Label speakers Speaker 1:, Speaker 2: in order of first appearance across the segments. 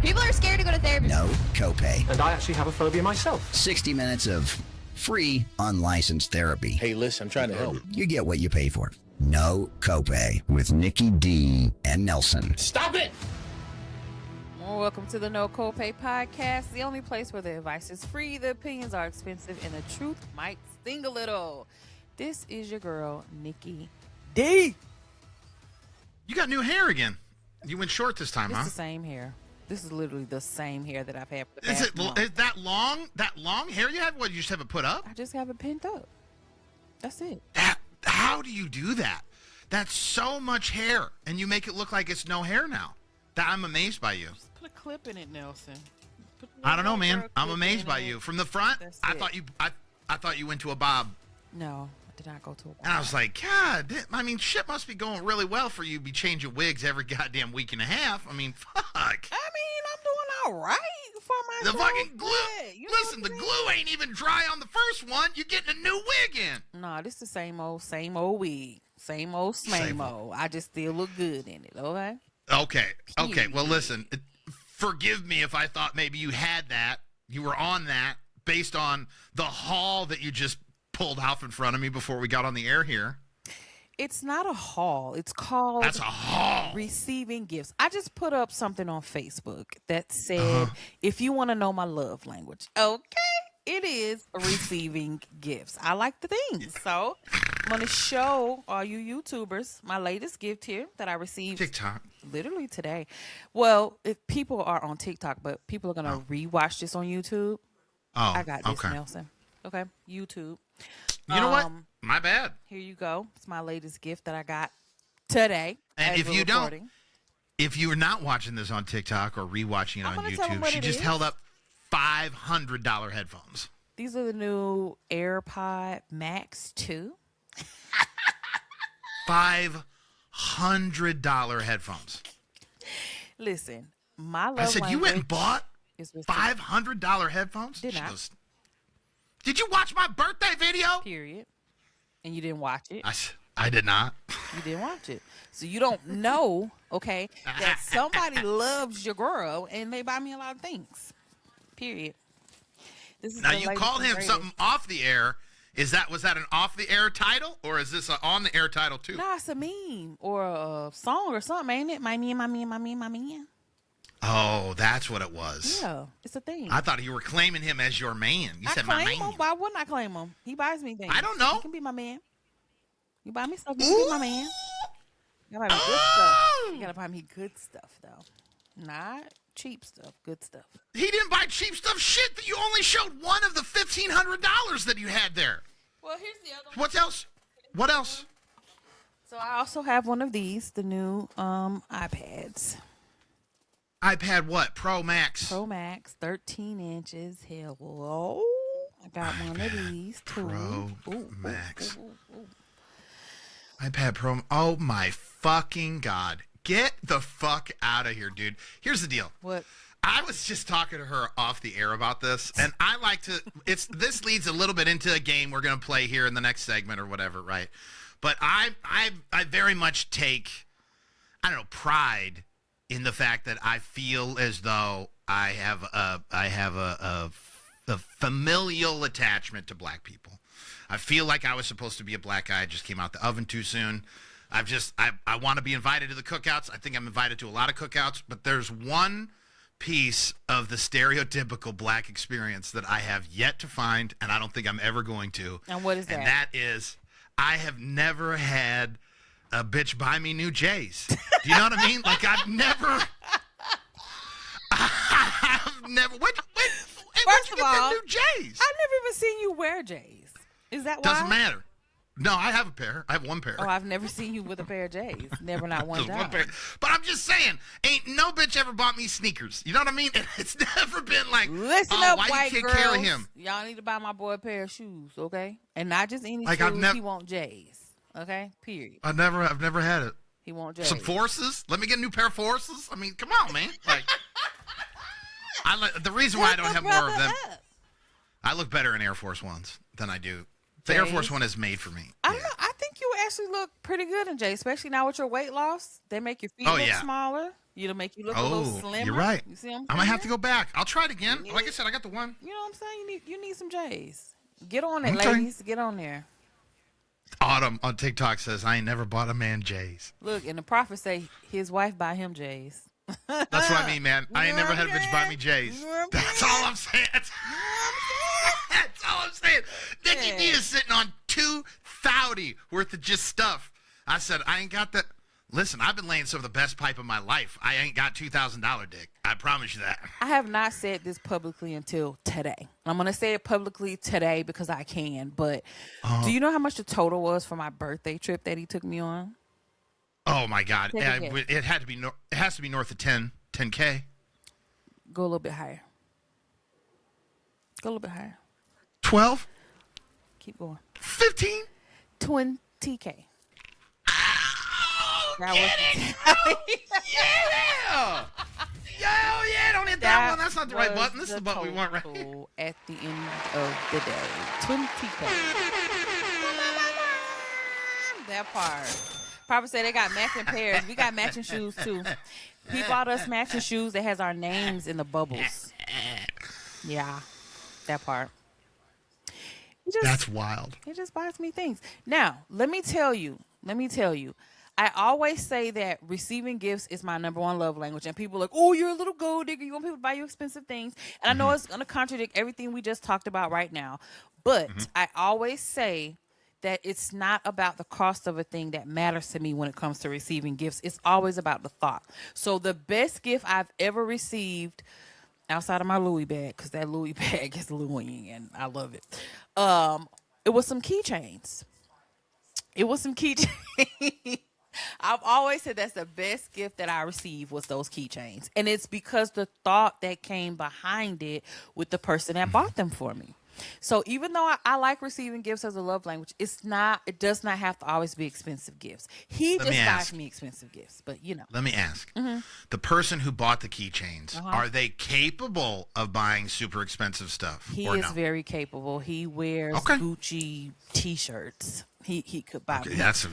Speaker 1: People are scared to go to therapy.
Speaker 2: No copay.
Speaker 3: And I actually have a phobia myself.
Speaker 2: 60 minutes of free, unlicensed therapy.
Speaker 4: Hey, listen, I'm trying to help.
Speaker 2: You get what you pay for. No copay with NickyD and Nelson.
Speaker 4: Stop it!
Speaker 5: Well, welcome to the No Copay podcast, the only place where the advice is free, the opinions are expensive, and the truth might sting a little. This is your girl, Nikki D.
Speaker 6: You got new hair again. You went short this time,
Speaker 5: It's
Speaker 6: huh?
Speaker 5: the same hair. This is literally the same hair that I've had for the
Speaker 6: Is
Speaker 5: past
Speaker 6: it
Speaker 5: month.
Speaker 6: is that long? That long hair you have? What, you just have it put up?
Speaker 5: I just have it pinned up. That's it.
Speaker 6: How do you do that? That's so much hair, and you make it look like it's no hair now. That I'm amazed by you.
Speaker 5: Just put a clip in it, Nelson.
Speaker 6: I don't know, man. I'm amazed by you. From the front,
Speaker 5: That's
Speaker 6: I
Speaker 5: it.
Speaker 6: thought you went to a bob.
Speaker 5: No, I did not go to a
Speaker 6: And I was like, God, I mean, shit must be going really well for you to be changing wigs every goddamn week and a half. I mean, fuck.
Speaker 5: I mean, I'm doing all right for
Speaker 6: The
Speaker 5: myself.
Speaker 6: fucking glue.
Speaker 5: but, you know
Speaker 6: Listen, the
Speaker 5: what I'm
Speaker 6: glue ain't even dry on the first one. You're getting a new wig in.
Speaker 5: Nah, this the same old wig. Same old
Speaker 6: Same
Speaker 5: smame-o. I just still look good in it, okay?
Speaker 6: Okay. Well, listen, forgive me if I thought maybe you had that. You were on that based on the haul that you just pulled off in front of me before we got on the air here.
Speaker 5: It's not a haul. It's called
Speaker 6: That's a haul.
Speaker 5: receiving gifts. I just put up something on Facebook that said, if you want to know my love language, okay, it is receiving gifts. I like the things. So I'm going to show all you YouTubers my latest gift here that I received
Speaker 6: TikTok.
Speaker 5: literally today. Well, if people are on TikTok, but people are going to rewatch this on YouTube.
Speaker 6: Oh,
Speaker 5: I got this,
Speaker 6: okay.
Speaker 5: Nelson. Okay, YouTube.
Speaker 6: You know what? My bad.
Speaker 5: Here you go. It's my latest gift that I got today.
Speaker 6: And
Speaker 5: as
Speaker 6: if
Speaker 5: we're
Speaker 6: you
Speaker 5: recording.
Speaker 6: don't, if you are not watching this on TikTok or rewatching it
Speaker 5: I'm
Speaker 6: on
Speaker 5: gonna tell 'em
Speaker 6: YouTube,
Speaker 5: what
Speaker 6: she
Speaker 5: it
Speaker 6: just
Speaker 5: is.
Speaker 6: held up $500 headphones.
Speaker 5: These are the new AirPod Max 2.
Speaker 6: $500 headphones.
Speaker 5: Listen, my love
Speaker 6: I said, you went and
Speaker 5: language
Speaker 6: bought
Speaker 5: is with
Speaker 6: $500 headphones?
Speaker 5: Did
Speaker 6: She
Speaker 5: not.
Speaker 6: goes, did you watch my birthday video?
Speaker 5: period. And you didn't watch it.
Speaker 6: I did not.
Speaker 5: You didn't watch it. So you don't know, okay, that somebody loves your girl and they buy me a lot of things. Period. This is
Speaker 6: Now,
Speaker 5: the
Speaker 6: you
Speaker 5: latest
Speaker 6: called
Speaker 5: and
Speaker 6: him
Speaker 5: greatest.
Speaker 6: something off the air. Was that an off the air title, or is this an on the air title too?
Speaker 5: Nah, it's a meme or a song or something, ain't it? My man.
Speaker 6: Oh, that's what it was.
Speaker 5: Yeah, it's a thing.
Speaker 6: I thought you were claiming him as your man. You
Speaker 5: I
Speaker 6: said my
Speaker 5: claim
Speaker 6: man.
Speaker 5: him. Why wouldn't I claim him? He buys me things.
Speaker 6: I don't know.
Speaker 5: He can be my man. You buy me stuff, you can be my man. You gotta buy me good stuff. You gotta buy me good stuff, though. Not cheap stuff, good stuff.
Speaker 6: He didn't buy cheap stuff. Shit, that you only showed one of the $1,500 that you had there.
Speaker 5: Well, here's the other one.
Speaker 6: What else? What else?
Speaker 5: So I also have one of these, the new iPads.
Speaker 6: iPad what? Pro Max.
Speaker 5: Pro Max, 13 inches. Hello. I got one of these, too.
Speaker 6: Pro Max. iPad Pro. Oh my fucking God. Get the fuck out of here, dude. Here's the deal.
Speaker 5: What?
Speaker 6: I was just talking to her off the air about this, and I like to. This leads a little bit into a game we're gonna play here in the next segment or whatever, right? But I very much take, I don't know, pride in the fact that I feel as though I have a familial attachment to black people. I feel like I was supposed to be a black guy. I just came out the oven too soon. I want to be invited to the cookouts. I think I'm invited to a lot of cookouts, but there's one piece of the stereotypical black experience that I have yet to find, and I don't think I'm ever going to.
Speaker 5: And what is that?
Speaker 6: And that is, I have never had a bitch buy me new J's. Do you know what I mean? Like, I've never. Where'd you get them new J's?
Speaker 5: I've never even seen you wear J's. Is that why?
Speaker 6: Doesn't matter. No, I have a pair. I have one pair.
Speaker 5: Oh, I've never seen you with a pair of J's. Never, not one
Speaker 6: Just one
Speaker 5: time.
Speaker 6: pair. But I'm just saying, ain't no bitch ever bought me sneakers. You know what I mean? It's never been like,
Speaker 5: Listen
Speaker 6: oh,
Speaker 5: up,
Speaker 6: why
Speaker 5: white
Speaker 6: you can't
Speaker 5: girls.
Speaker 6: carry him?
Speaker 5: Y'all need to buy my boy a pair of shoes, okay? And not just any
Speaker 6: Like,
Speaker 5: shoes. He want J's, okay? Period.
Speaker 6: I've never had it.
Speaker 5: He want J's.
Speaker 6: Some Forces? Let me get a new pair of Forces. I mean, come on, man. Like, the reason why I don't have more of them, I look better in Air Force Ones than I do. The Air Force One is made for me.
Speaker 5: I don't know. I think you actually look pretty good in J's, especially now with your weight loss. They make your feet look smaller. You to make you look a little
Speaker 6: Oh,
Speaker 5: slimmer.
Speaker 6: you're right.
Speaker 5: You see what I'm saying?
Speaker 6: I might have to go back. I'll try it again. Like I said, I got the one.
Speaker 5: You know what I'm saying? You need some J's. Get on it,
Speaker 6: Okay.
Speaker 5: ladies. Get on there.
Speaker 6: Autumn on TikTok says, I ain't never bought a man J's.
Speaker 5: Look, and the prophet say his wife buy him J's.
Speaker 6: That's what I mean, man. I ain't
Speaker 5: know
Speaker 6: never
Speaker 5: what
Speaker 6: had a
Speaker 5: I'm
Speaker 6: bitch buy me
Speaker 5: saying?
Speaker 6: J's.
Speaker 5: You know what I'm
Speaker 6: That's all I'm saying. That's all I'm saying. Nikki D is sitting on $2,000 worth of just stuff. I said, I ain't got that. Listen, I've been laying some of the best pipe of my life. I ain't got $2,000 dick. I promise you that.
Speaker 5: I have not said this publicly until today. I'm going to say it publicly today because I can. But do you know how much the total was for my birthday trip that he took me on?
Speaker 6: Oh my God!
Speaker 5: Take a guess.
Speaker 6: It had to be. It has to be north of 10K.
Speaker 5: Go a little bit higher. Go a little bit higher.
Speaker 6: 12.
Speaker 5: Keep going.
Speaker 6: 15.
Speaker 5: 20K.
Speaker 6: Oh,
Speaker 5: That
Speaker 6: get
Speaker 5: was-
Speaker 6: it! Oh, yeah! Yo, yeah! Don't hit that one. That's not the right
Speaker 5: was
Speaker 6: button. This is the button we want, right?
Speaker 5: total at the end of the day. 20K. That part. Prophet said they got matching pairs. We got matching shoes too. He bought us matching shoes that has our names in the bubbles. Yeah, that part.
Speaker 6: That's wild.
Speaker 5: He just buys me things. Now, let me tell you. I always say that receiving gifts is my number one love language. And people are like, oh, you're a little gold digger. You want people to buy you expensive things. And I know it's going to contradict everything we just talked about right now. But I always say that it's not about the cost of a thing that matters to me when it comes to receiving gifts. It's always about the thought. So the best gift I've ever received outside of my Louis bag, because that Louis bag is Louis and I love it. It was some keychains. I've always said that's the best gift that I received was those keychains. And it's because the thought that came behind it with the person that bought them for me. So even though I like receiving gifts as a love language, it does not have to always be expensive gifts. He just buys me expensive gifts, but you know.
Speaker 6: Let me ask. The person who bought the keychains, are they capable of buying super expensive stuff?
Speaker 5: He
Speaker 6: or
Speaker 5: is
Speaker 6: no?
Speaker 5: very capable. He wears Gucci t-shirts. He could buy me.
Speaker 6: That's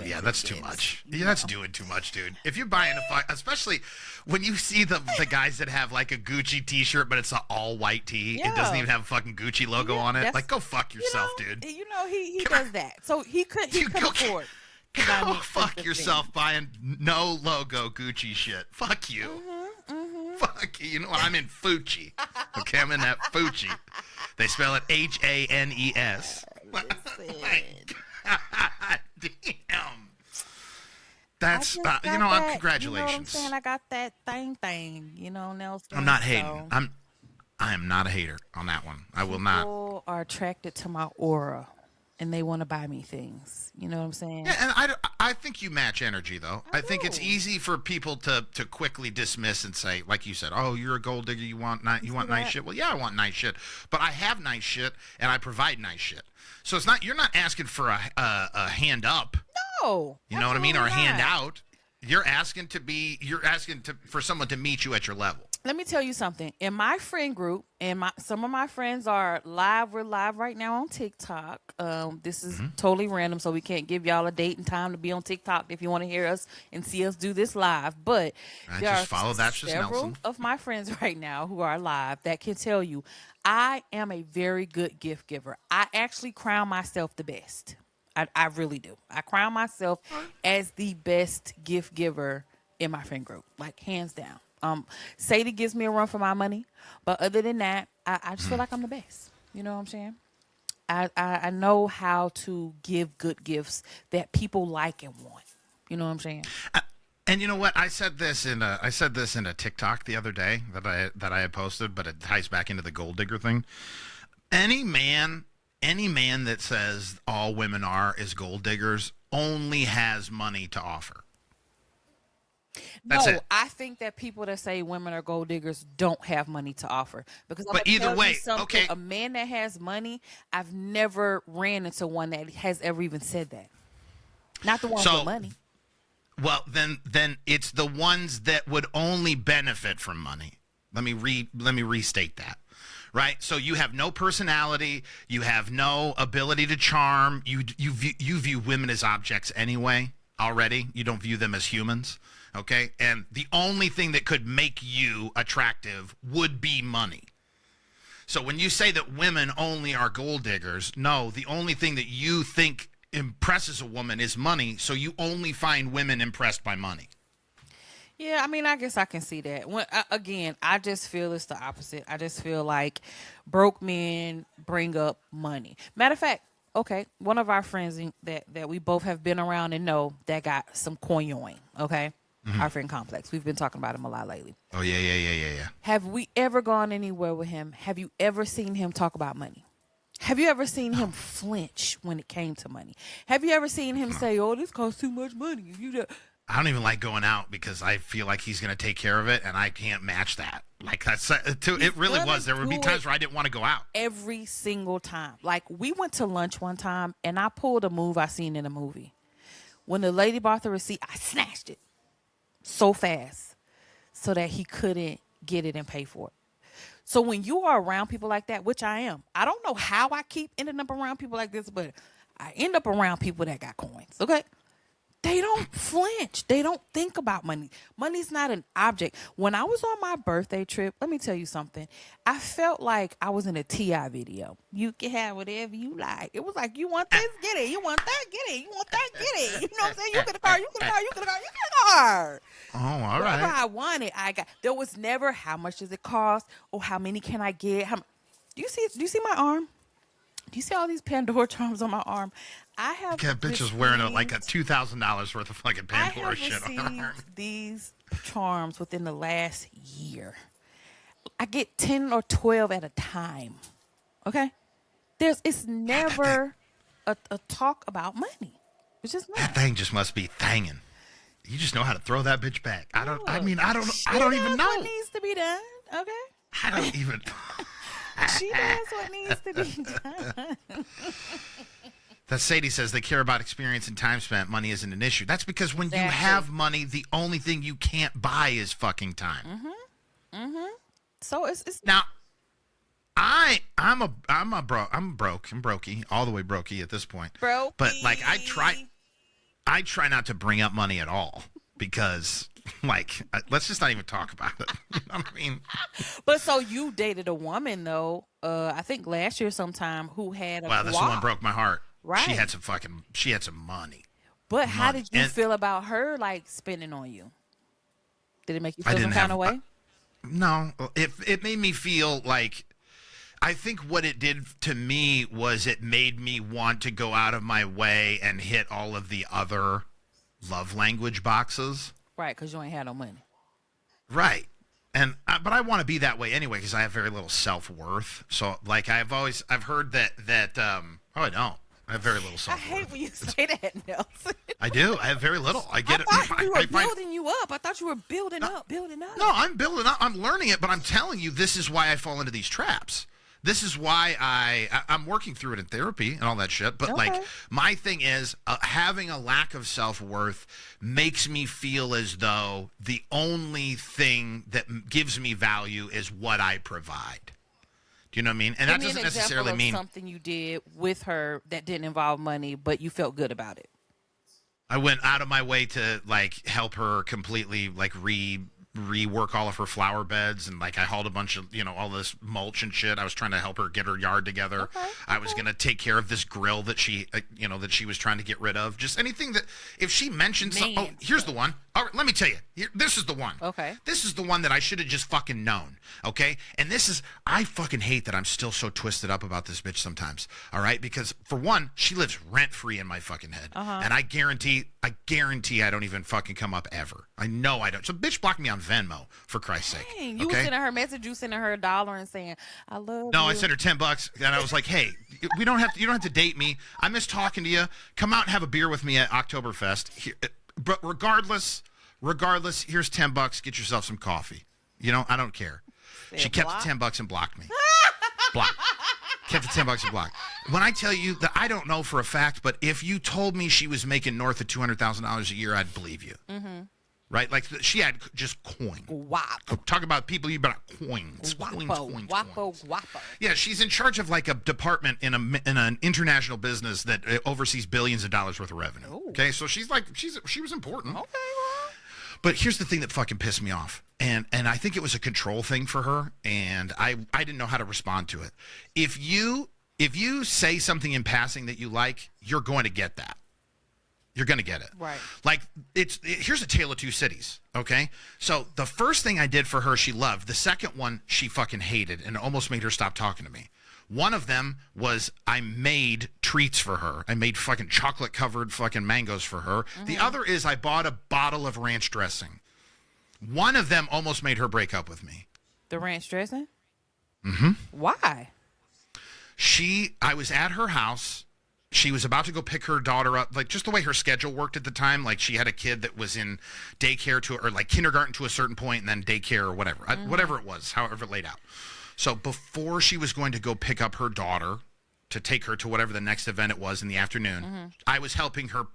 Speaker 6: too much. Yeah, that's doing too much, dude. If you're buying especially when you see the guys that have like a Gucci t-shirt, but it's an all white tee. It doesn't even have a fucking Gucci logo on it. Like, go fuck yourself, dude.
Speaker 5: You know, he does that. So he could afford to buy
Speaker 6: Go
Speaker 5: me
Speaker 6: fuck
Speaker 5: expensive
Speaker 6: yourself
Speaker 5: things.
Speaker 6: buying no logo Gucci shit. Fuck you. Fuck you. You know what? I'm in Fucci. Okay, I'm in that Fucci. They spell it Hanes. God damn. That's congratulations.
Speaker 5: You know what I'm saying? I got that thing. You know, Nelson.
Speaker 6: I'm not hating. I am not a hater on that one. I will not.
Speaker 5: People are attracted to my aura, and they want to buy me things. You know what I'm saying?
Speaker 6: Yeah, and I think you match energy though. I think it's easy for people to quickly dismiss and say, like you said, oh, you're a gold digger. You want nice shit. Well, yeah, I want nice shit, but I have nice shit and I provide nice shit. So it's not you're not asking for a hand up.
Speaker 5: No,
Speaker 6: you know what I mean, or a hand
Speaker 5: not.
Speaker 6: out. You're asking for someone to meet you at your level.
Speaker 5: Let me tell you something. In my friend group, and some of my friends are live. We're live right now on TikTok. This is totally random, so we can't give y'all a date and time to be on TikTok if you want to hear us and see us do this live. But there
Speaker 6: just follow That's Just
Speaker 5: several
Speaker 6: Nelson.
Speaker 5: of my friends right now who are live that can tell you I am a very good gift giver. I actually crown myself the best. I really do. I crown myself as the best gift giver in my friend group, like hands down. Sadie gives me a run for my money, but other than that, I just feel like I'm the best. You know what I'm saying? I know how to give good gifts that people like and want. You know what I'm saying?
Speaker 6: And you know what? I said this in a TikTok the other day that I had posted, but it ties back into the gold digger thing. Any man that says all women is gold diggers only has money to offer. That's it.
Speaker 5: I think that people that say women are gold diggers don't have money to offer. Because I'm
Speaker 6: But
Speaker 5: gonna
Speaker 6: either
Speaker 5: tell you
Speaker 6: way,
Speaker 5: something,
Speaker 6: okay.
Speaker 5: a man that has money, I've never ran into one that has ever even said that. Not the ones with money.
Speaker 6: Well, then it's the ones that would only benefit from money. Let me restate that. Right? So you have no personality, you have no ability to charm, you view women as objects anyway already. You don't view them as humans. Okay? And the only thing that could make you attractive would be money. So when you say that women only are gold diggers, no, the only thing that you think impresses a woman is money, so you only find women impressed by money.
Speaker 5: Yeah, I mean, I guess I can see that. Again, I just feel it's the opposite. I just feel like broke men bring up money. Matter of fact, okay, one of our friends that we both have been around and know that got some coin, okay? Our friend Complex. We've been talking about him a lot lately.
Speaker 6: Oh, yeah.
Speaker 5: Have we ever gone anywhere with him? Have you ever seen him talk about money? Have you ever seen him flinch when it came to money? Have you ever seen him say, "Oh, this costs too much money"?
Speaker 6: I don't even like going out because I feel like he's going to take care of it, and I can't match that. Like, it really was. There would be times where I didn't want to go out.
Speaker 5: Every single time. Like, we went to lunch one time, and I pulled a move I seen in a movie. When the lady bought the receipt, I snatched it so fast so that he couldn't get it and pay for it. So when you are around people like that, which I am, I don't know how I keep ending up around people like this, but I end up around people that got coins, okay? They don't flinch. They don't think about money. Money's not an object. When I was on my birthday trip, let me tell you something. I felt like I was in a T.I. video. You can have whatever you like. It was like, you want this, get it. You want that, get it. You want that, get it. You know what I'm saying? You get a car, you get a car, you get a car, you get a car.
Speaker 6: Oh, all right.
Speaker 5: Whatever I wanted, I got. There was never how much does it cost or how many can I get. Do you see my arm? Do you see all these Pandora charms on my arm? I have.
Speaker 6: That bitch is wearing like a $2,000 worth of fucking Pandora shit on her arm.
Speaker 5: These charms within the last year. I get 10 or 12 at a time. Okay, it's never a talk about money. It's just not.
Speaker 6: That thing just must be thangin'. You just know how to throw that bitch back. I don't even know.
Speaker 5: What needs to be done? Okay.
Speaker 6: I don't even.
Speaker 5: She does what needs to be done.
Speaker 6: That Sadie says they care about experience and time spent. Money isn't an issue. That's because when you have money, the only thing you can't buy is fucking time.
Speaker 5: So it's
Speaker 6: now. I'm brokey, all the way brokey at this point.
Speaker 5: Brokey.
Speaker 6: But like I try not to bring up money at all because like let's just not even talk about it. You know what I mean?
Speaker 5: But so you dated a woman though, I think last year sometime who had a
Speaker 6: Wow, this one broke my heart.
Speaker 5: Right.
Speaker 6: She had some money.
Speaker 5: But how did you feel about her like spending on you? Did it make you feel some kind of way?
Speaker 6: No. It made me feel like I think what it did to me was it made me want to go out of my way and hit all of the other love language boxes.
Speaker 5: Right, because you ain't had no money.
Speaker 6: Right. And but I want to be that way anyway because I have very little self-worth. So like I've heard that I don't. I have very little self-worth.
Speaker 5: I hate when you say that, Nelson.
Speaker 6: I do. I have very little. I get it.
Speaker 5: I thought you were building you up. I thought you were building up.
Speaker 6: No, I'm building up. I'm learning it, but I'm telling you, this is why I fall into these traps. This is why I'm working through it in therapy and all that shit. But like my thing is having a lack of self-worth makes me feel as though the only thing that gives me value is what I provide. Do you know what I mean? And that doesn't necessarily mean
Speaker 5: something you did with her that didn't involve money, but you felt good about it.
Speaker 6: I went out of my way to like help her completely like rework all of her flower beds, and like I hauled a bunch of all this mulch and shit. I was trying to help her get her yard together. I was gonna take care of this grill that she that she was trying to get rid of. Just anything that if she mentioned here's the one. All right, let me tell you. This is the one.
Speaker 5: Okay.
Speaker 6: This is the one that I should have just fucking known. Okay? And I fucking hate that I'm still so twisted up about this bitch sometimes. All right? Because for one, she lives rent-free in my fucking head. And I guarantee I don't even fucking come up ever. I know I don't. So bitch blocked me on Venmo, for Christ's sake.
Speaker 5: Dang, you were sending her a message, you sending her $1 and saying, I love you.
Speaker 6: No, I sent her $10 and I was like, hey, you don't have to date me. I miss talking to you. Come out and have a beer with me at Oktoberfest. But regardless, here's $10. Get yourself some coffee. I don't care. She kept the $10 and blocked me. Blocked. Kept the $10 and blocked. When I tell you that I don't know for a fact, but if you told me she was making north of $200,000 a year, I'd believe you. Right? Like she had just coin.
Speaker 5: Guapo.
Speaker 6: Talk about people you better coins.
Speaker 5: Guapo.
Speaker 6: Yeah, she's in charge of like a department in an international business that oversees billions of dollars worth of revenue.
Speaker 5: Ooh.
Speaker 6: Okay, so she was important.
Speaker 5: Okay, well.
Speaker 6: But here's the thing that fucking pissed me off. And I think it was a control thing for her, and I didn't know how to respond to it. If you say something in passing that you like, you're going to get that. You're going to get it.
Speaker 5: Right.
Speaker 6: Like, here's a tale of two cities, okay? So the first thing I did for her, she loved. The second one, she fucking hated and almost made her stop talking to me. One of them was I made treats for her. I made fucking chocolate-covered fucking mangoes for her. Mm-hmm. The other is I bought a bottle of ranch dressing. One of them almost made her break up with me.
Speaker 5: The ranch dressing?
Speaker 6: Mm-hmm.
Speaker 5: Why?
Speaker 6: I was at her house. She was about to go pick her daughter up, like just the way her schedule worked at the time. Like she had a kid that was in daycare or like kindergarten to a certain point and then daycare or whatever, whatever it was, however it laid out. So before she was going to go pick up her daughter to take her to whatever the next event it was in the afternoon, I was helping her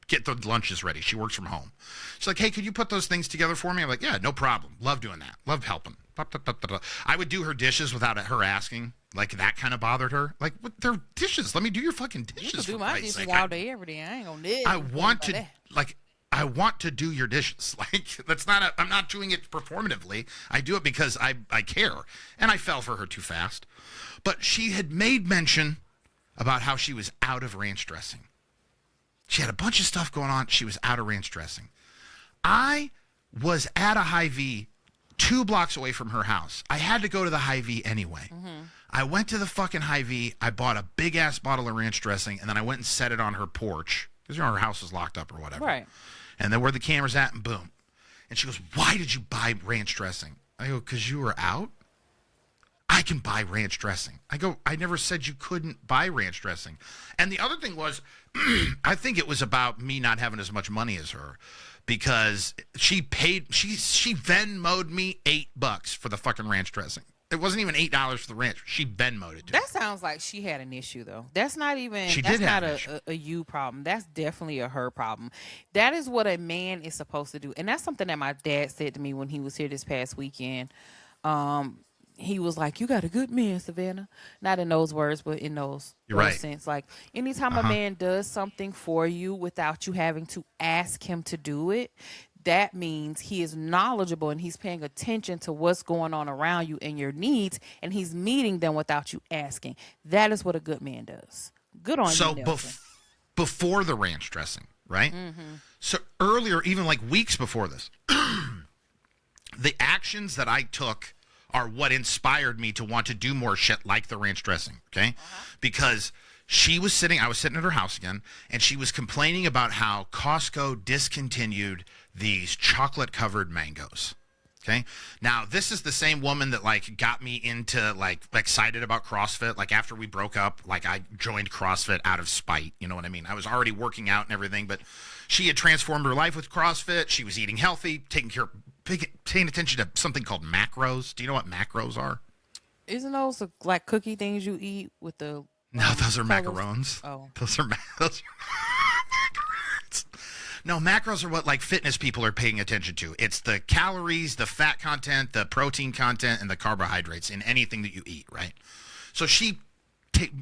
Speaker 6: get the lunches ready. She works from home. She's like, hey, could you put those things together for me? I'm like, yeah, no problem. Love doing that. Love helping. I would do her dishes without her asking. Like, that kind of bothered her. Like, they're dishes. Let me do your fucking dishes.
Speaker 5: You can do my dishes all day, every day. I ain't gonna do it.
Speaker 6: I want to do your dishes. Like, I'm not doing it performatively. I do it because I care. And I fell for her too fast. But she had made mention about how she was out of ranch dressing. She had a bunch of stuff going on. She was out of ranch dressing. I was at a Hy-Vee 2 blocks away from her house. I had to go to the Hy-Vee anyway. I went to the fucking Hy-Vee. I bought a big-ass bottle of ranch dressing, and then I went and set it on her porch because her house was locked up or whatever.
Speaker 5: Right.
Speaker 6: And then where the camera's at, and boom. And she goes, why did you buy ranch dressing? I go, because you were out? I can buy ranch dressing. I go, I never said you couldn't buy ranch dressing. And the other thing was, I think it was about me not having as much money as her because she Venmo'd me $8 for the fucking ranch dressing. It wasn't even $8 for the ranch. She Venmo'd it to me.
Speaker 5: That sounds like she had an issue, though. That's not even.
Speaker 6: She
Speaker 5: that's
Speaker 6: did
Speaker 5: not
Speaker 6: have
Speaker 5: a you problem. That's definitely a her problem. That is what a man is supposed to do, and that's something that my dad said to me when he was here this past weekend. He was like, "You got a good man, Savannah." Not in those words, but in those sense. Like anytime a man does something for you without you having to ask him to do it, that means he is knowledgeable and he's paying attention to what's going on around you and your needs, and he's meeting them without you asking. That is what a good man does. Good on you, Nelson.
Speaker 6: So before the ranch dressing, right? So earlier, even like weeks before this, the actions that I took are what inspired me to want to do more shit like the ranch dressing, okay? Because I was sitting at her house again, and she was complaining about how Costco discontinued these chocolate-covered mangoes, okay? Now, this is the same woman that, like, got me into, like, excited about CrossFit. Like, after we broke up, like, I joined CrossFit out of spite, you know what I mean? I was already working out and everything, but she had transformed her life with CrossFit. She was eating healthy, paying attention to something called macros. Do you know what macros are?
Speaker 5: Isn't those like cookie things you eat with the...
Speaker 6: No, those are
Speaker 5: colors?
Speaker 6: macarons.
Speaker 5: Oh.
Speaker 6: Those are macarons. No, macros are what like fitness people are paying attention to. It's the calories, the fat content, the protein content, and the carbohydrates in anything that you eat, right? So she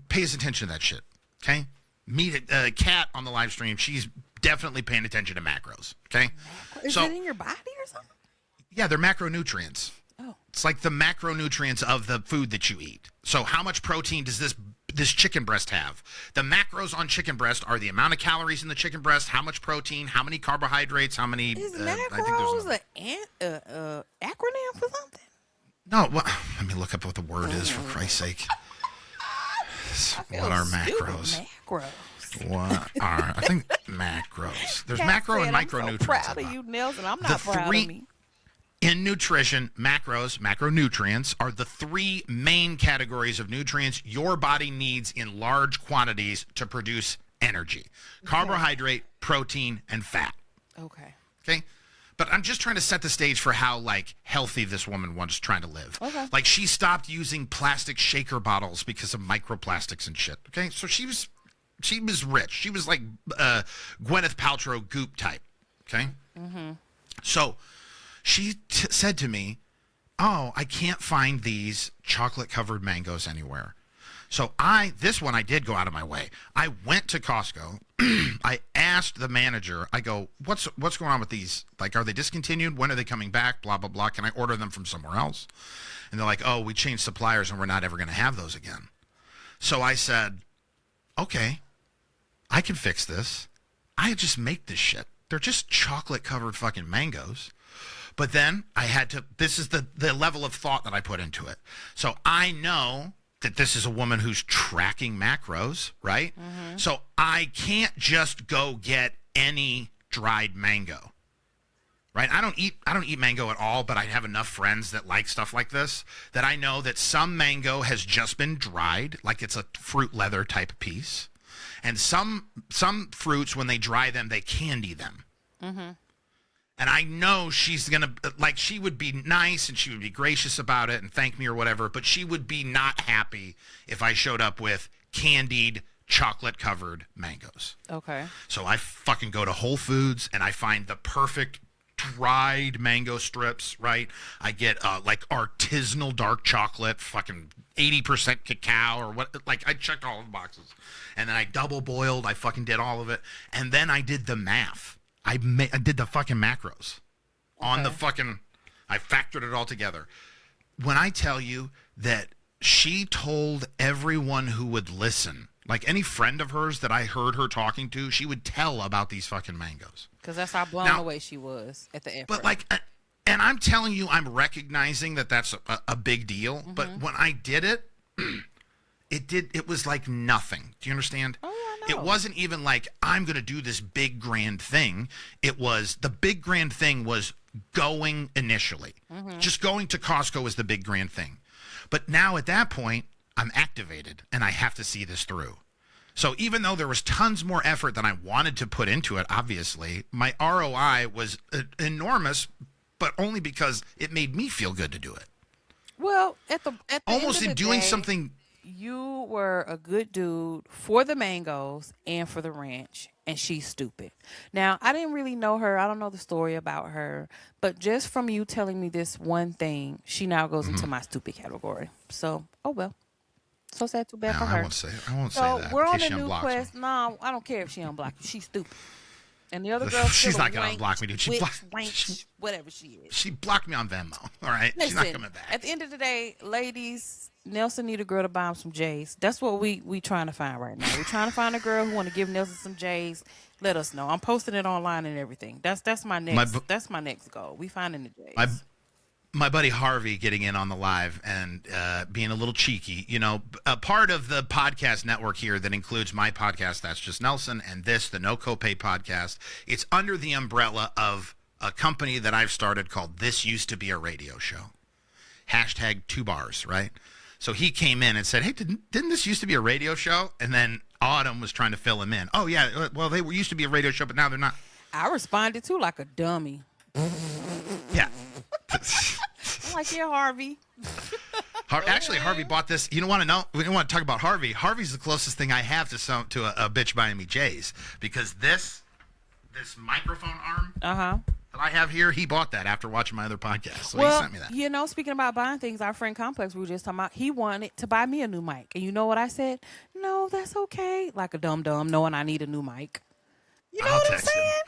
Speaker 6: pays attention to that shit, okay? Meet a cat on the live stream. She's definitely paying attention to macros, okay?
Speaker 5: Is it in your body or something?
Speaker 6: Yeah, they're macronutrients.
Speaker 5: Oh.
Speaker 6: It's like the macronutrients of the food that you eat. So how much protein does this chicken breast have? The macros on chicken breast are the amount of calories in the chicken breast, how much protein, how many carbohydrates, how many...
Speaker 5: Is macros an acronym for something?
Speaker 6: No, well, let me look up what the word is, for Christ's sake. What are macros? I think macros. There's macro and micronutrients.
Speaker 5: I'm so proud of you, Nelson. I'm not proud of me.
Speaker 6: In nutrition, macronutrients, are the 3 main categories of nutrients your body needs in large quantities to produce energy. Carbohydrate, protein, and fat. Okay? But I'm just trying to set the stage for how, like, healthy this woman was trying to live.
Speaker 5: Okay.
Speaker 6: Like, she stopped using plastic shaker bottles because of microplastics and shit. Okay? So she was rich. She was like Gwyneth Paltrow Goop type. Okay? So she said to me, oh, I can't find these chocolate-covered mangoes anywhere. So this one I did go out of my way. I went to Costco. I asked the manager, I go, what's going on with these? Like, are they discontinued? When are they coming back? Blah, blah, blah. Can I order them from somewhere else? And they're like, oh, we changed suppliers and we're not ever going to have those again. So I said, okay, I can fix this. I just make this shit. They're just chocolate-covered fucking mangoes. But then I had to, this is the level of thought that I put into it. So I know that this is a woman who's tracking macros, right? Mm-hmm. So I can't just go get any dried mango, right? I don't eat mango at all, but I have enough friends that like stuff like this that I know that some mango has just been dried, like it's a fruit leather type piece, and some fruits when they dry them they candy them. Mm-hmm. And I know she's going to, like, she would be nice and she would be gracious about it and thank me or whatever, but she would be not happy if I showed up with candied, chocolate-covered mangoes.
Speaker 5: Okay.
Speaker 6: So I fucking go to Whole Foods and I find the perfect dried mango strips, right? I get, like, artisanal dark chocolate, fucking 80% cacao or what, like, I checked all the boxes. And then I double boiled, I fucking did all of it. And then I did the math. I did the fucking macros on the fucking, I factored it all together. When I tell you that she told everyone who would listen, like any friend of hers that I heard her talking to, she would tell about these fucking mangoes.
Speaker 5: Because that's how blown away she was at the effort.
Speaker 6: But like, and I'm telling you, I'm recognizing that that's a big deal. Mm-hmm. But when I did it, it was like nothing. Do you understand? Oh, yeah, I know. It wasn't even like, I'm going to do this big grand thing. It was, the big grand thing was going initially. Mm-hmm. Just going to Costco was the big grand thing. But now at that point, I'm activated and I have to see this through. So even though there was tons more effort than I wanted to put into it, obviously, my ROI was enormous, but only because it made me feel good to do it.
Speaker 5: Well, at the
Speaker 6: almost
Speaker 5: end of
Speaker 6: in doing
Speaker 5: day,
Speaker 6: something.
Speaker 5: You were a good dude for the mangoes and for the ranch, and she's stupid. Now, I didn't really know her. I don't know the story about her, but just from you telling me this one thing, she now goes into my stupid category. So, oh well. So sad, too bad for her.
Speaker 6: I won't say that.
Speaker 5: So we're on a new quest. No, I don't care if she unblocked you. She's stupid. And the other girl,
Speaker 6: she's not gonna unblock me, dude. She
Speaker 5: whatever she is.
Speaker 6: She blocked me on Venmo. All right,
Speaker 5: listen,
Speaker 6: she's not coming back.
Speaker 5: At the end of the day, ladies, Nelson need a girl to buy him some J's. That's what we trying to find right now. We're trying to find a girl who want to give Nelson some J's. Let us know. I'm posting it online and everything. That's my next goal. We finding the J's.
Speaker 6: My buddy Harvey getting in on the live and being a little cheeky. You know, a part of the podcast network here that includes my podcast, That's Just Nelson, and this, the No Copay podcast. It's under the umbrella of a company that I've started called This Used to Be a Radio Show. Hashtag 2 bars, right? So he came in and said, hey, didn't this used to be a radio show? And then Autumn was trying to fill him in. Oh, yeah, well, they used to be a radio show, but now they're not.
Speaker 5: I responded, too, like a dummy.
Speaker 6: Yeah.
Speaker 5: I'm like, yeah, Harvey.
Speaker 6: Actually, Harvey bought this. You don't want to know? We don't want to talk about Harvey. Harvey's the closest thing I have to a bitch buying me J's, because this microphone arm that I have here, he bought that after watching my other podcast. So he sent me that.
Speaker 5: You know, speaking about buying things, our friend Complex, we were just talking about, he wanted to buy me a new mic. And you know what I said? No, that's okay. Like a dum-dum, knowing I need a new mic. You know what I'm saying?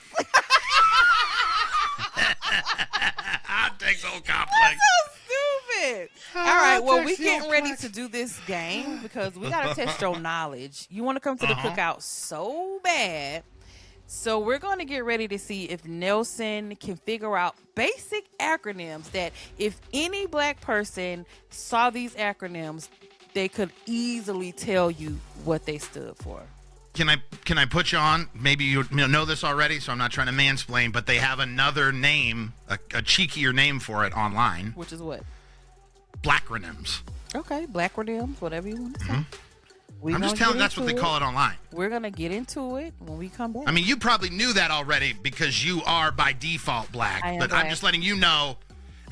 Speaker 6: I'll text old Complex.
Speaker 5: That's so stupid. All right, well, we're getting ready to do this game because we got to test your knowledge. You want to come to the cookout so bad. So we're going to get ready to see if Nelson can figure out basic acronyms that if any black person saw these acronyms, they could easily tell you what they stood for.
Speaker 6: Can I put you on? Maybe you know this already, so I'm not trying to mansplain, but they have another name, a cheekier name for it online.
Speaker 5: Which is what?
Speaker 6: Blackronyms.
Speaker 5: Okay, Blackronyms, whatever you want to say.
Speaker 6: I'm just telling you that's what they call it online.
Speaker 5: We're going to get into it when we come back.
Speaker 6: I mean, you probably knew that already because you are by default black, but I'm just letting you know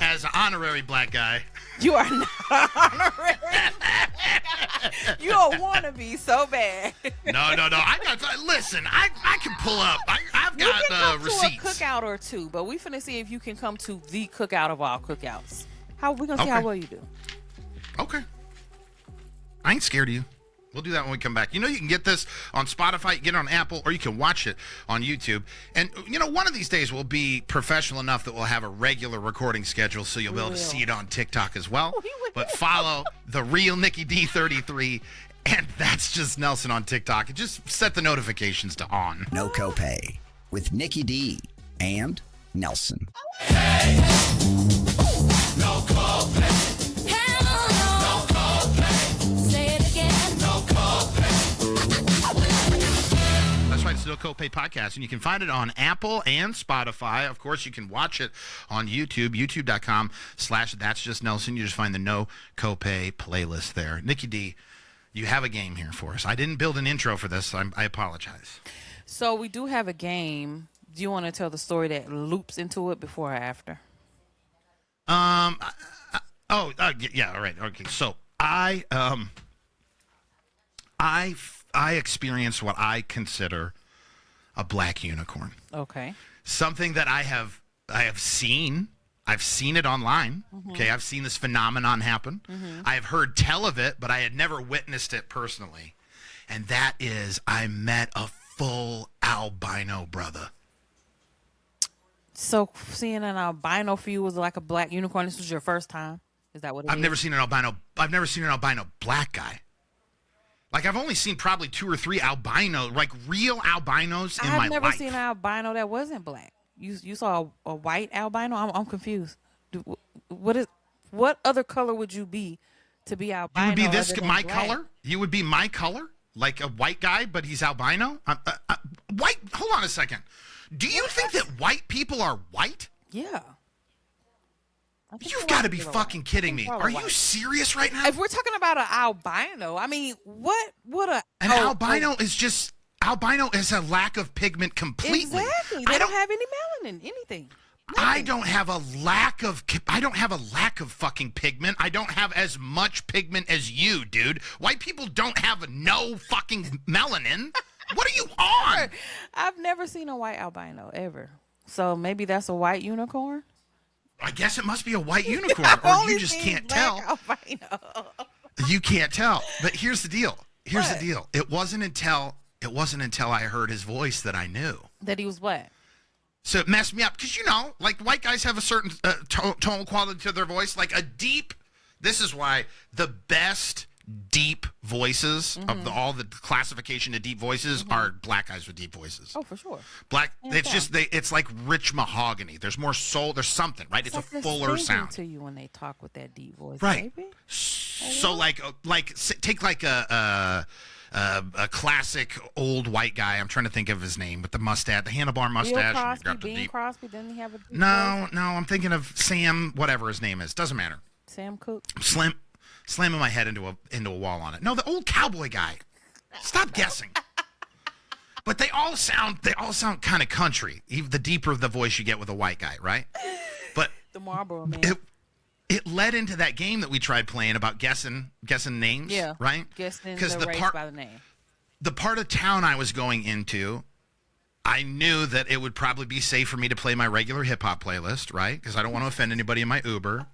Speaker 6: as an honorary black guy.
Speaker 5: You are not honorary. You don't want to be so bad.
Speaker 6: No. Listen, I can pull up. I've got
Speaker 5: you can come
Speaker 6: receipts.
Speaker 5: To a cookout or two, but we finna see if you can come to the cookout of all cookouts. We're gonna see how well you do.
Speaker 6: Okay. I ain't scared of you. We'll do that when we come back. You know, you can get this on Spotify, you can get it on Apple, or you can watch it on YouTube. And, you know, one of these days we'll be professional enough that we'll have a regular recording schedule, so you'll be able to see it on TikTok as well. But follow the real Nikki D33, and That's Just Nelson on TikTok. And just set the notifications to on.
Speaker 2: No Copay with Nikki D and Nelson.
Speaker 1: Hey, no copay. Hell no. No copay. Say it again. No copay.
Speaker 6: That's right, it's the No Copay Podcast, and you can find it on Apple and Spotify. Of course, you can watch it on YouTube, youtube.com/That's Just Nelson. You just find the No Copay playlist there. Nikki D, you have a game here for us. I didn't build an intro for this, so I apologize.
Speaker 5: So we do have a game. Do you want to tell the story that loops into it before or after?
Speaker 6: Yeah, all right. Okay, so I experienced what I consider a black unicorn.
Speaker 5: Okay.
Speaker 6: Something that I have seen. I've seen it online. Mm-hmm. Okay, I've seen this phenomenon happen. Mm-hmm. I have heard tell of it, but I had never witnessed it personally. And that is, I met a full albino brother.
Speaker 5: So seeing an albino for you was like a black unicorn. This was your first time. Is that what it is?
Speaker 6: I've never seen an albino black guy. Like, I've only seen probably 2 or 3 albino, like real albinos in my life.
Speaker 5: I've never seen an albino that wasn't black. You saw a white albino? I'm confused. What other color would you be to be albino?
Speaker 6: You would be my
Speaker 5: black?
Speaker 6: color? You would be my color? Like a white guy, but he's albino? White? Hold on a second. Do you think that white people are white?
Speaker 5: Yeah.
Speaker 6: You've got to be fucking kidding me. Are you serious right now?
Speaker 5: If we're talking about an albino, I mean,
Speaker 6: albino is a lack of pigment completely.
Speaker 5: Exactly. They don't have any melanin, anything. Nothing.
Speaker 6: I don't have a lack of fucking pigment. I don't have as much pigment as you, dude. White people don't have no fucking melanin. What are you on?
Speaker 5: I've never seen a white albino ever. So maybe that's a white unicorn?
Speaker 6: I guess it must be a white unicorn, or you just can't tell.
Speaker 5: Albino.
Speaker 6: You can't tell. But here's the deal. It wasn't until I heard his voice that I knew
Speaker 5: that he was what?
Speaker 6: So it messed me up because, you know, like white guys have a certain tone quality to their voice, like a deep. This is why the best deep voices of all the classification of deep voices are black guys with deep voices.
Speaker 5: Oh, for sure.
Speaker 6: Black. It's like rich mahogany. There's more soul. There's something, right? It's a fuller sound
Speaker 5: to you when they talk with that deep voice,
Speaker 6: right?
Speaker 5: Baby.
Speaker 6: So take like a classic old white guy. I'm trying to think of his name with the mustache, the handlebar mustache.
Speaker 5: Bing Crosby, didn't he have a deep voice?
Speaker 6: No, I'm thinking of Sam, whatever his name is. Doesn't matter.
Speaker 5: Sam Cooke.
Speaker 6: Slamming my head into a wall on it. No, the old cowboy guy. Stop guessing. But they all sound kind of country. Even the deeper the voice you get with a white guy, right? But
Speaker 5: the Marlboro Man.
Speaker 6: It led into that game that we tried playing about guessing names. Yeah. Right?
Speaker 5: Guessing the race by the name.
Speaker 6: The part of town I was going into, I knew that it would probably be safe for me to play my regular hip hop playlist, right? Because I don't want to offend anybody in my Uber.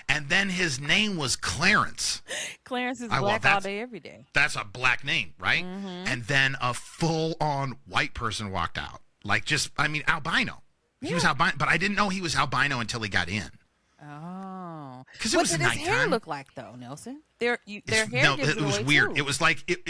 Speaker 6: And then his name was Clarence.
Speaker 5: Clarence is black all day, every day.
Speaker 6: That's a black name, right? Mm-hmm. And then a full-on white person walked out. Albino. Yeah. He was albino, but I didn't know he was albino until he got in.
Speaker 5: Oh.
Speaker 6: Because it was nighttime.
Speaker 5: What did his hair look like, though, Nelson? Their hair
Speaker 6: it was weird.
Speaker 5: Too.
Speaker 6: It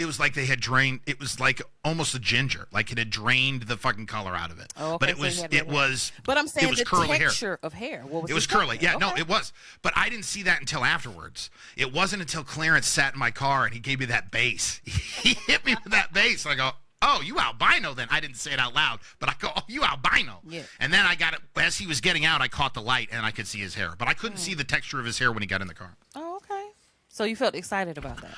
Speaker 6: was like they had drained. It was like almost a ginger, like it had drained the fucking color out of it.
Speaker 5: Oh, okay.
Speaker 6: But it was.
Speaker 5: But I'm saying the
Speaker 6: curly
Speaker 5: texture of hair. What was
Speaker 6: it was curly. Yeah, okay. No, it was. But I didn't see that until afterwards. It wasn't until Clarence sat in my car and he gave me that bass. He hit me with that bass. I go, "Oh, you albino?" Then I didn't say it out loud, but I go, "Oh, you albino?" Yeah. And then I got it as he was getting out. I caught the light and I could see his hair, but I couldn't see the texture of his hair when he got in the car.
Speaker 5: Oh, okay. So you felt excited about that.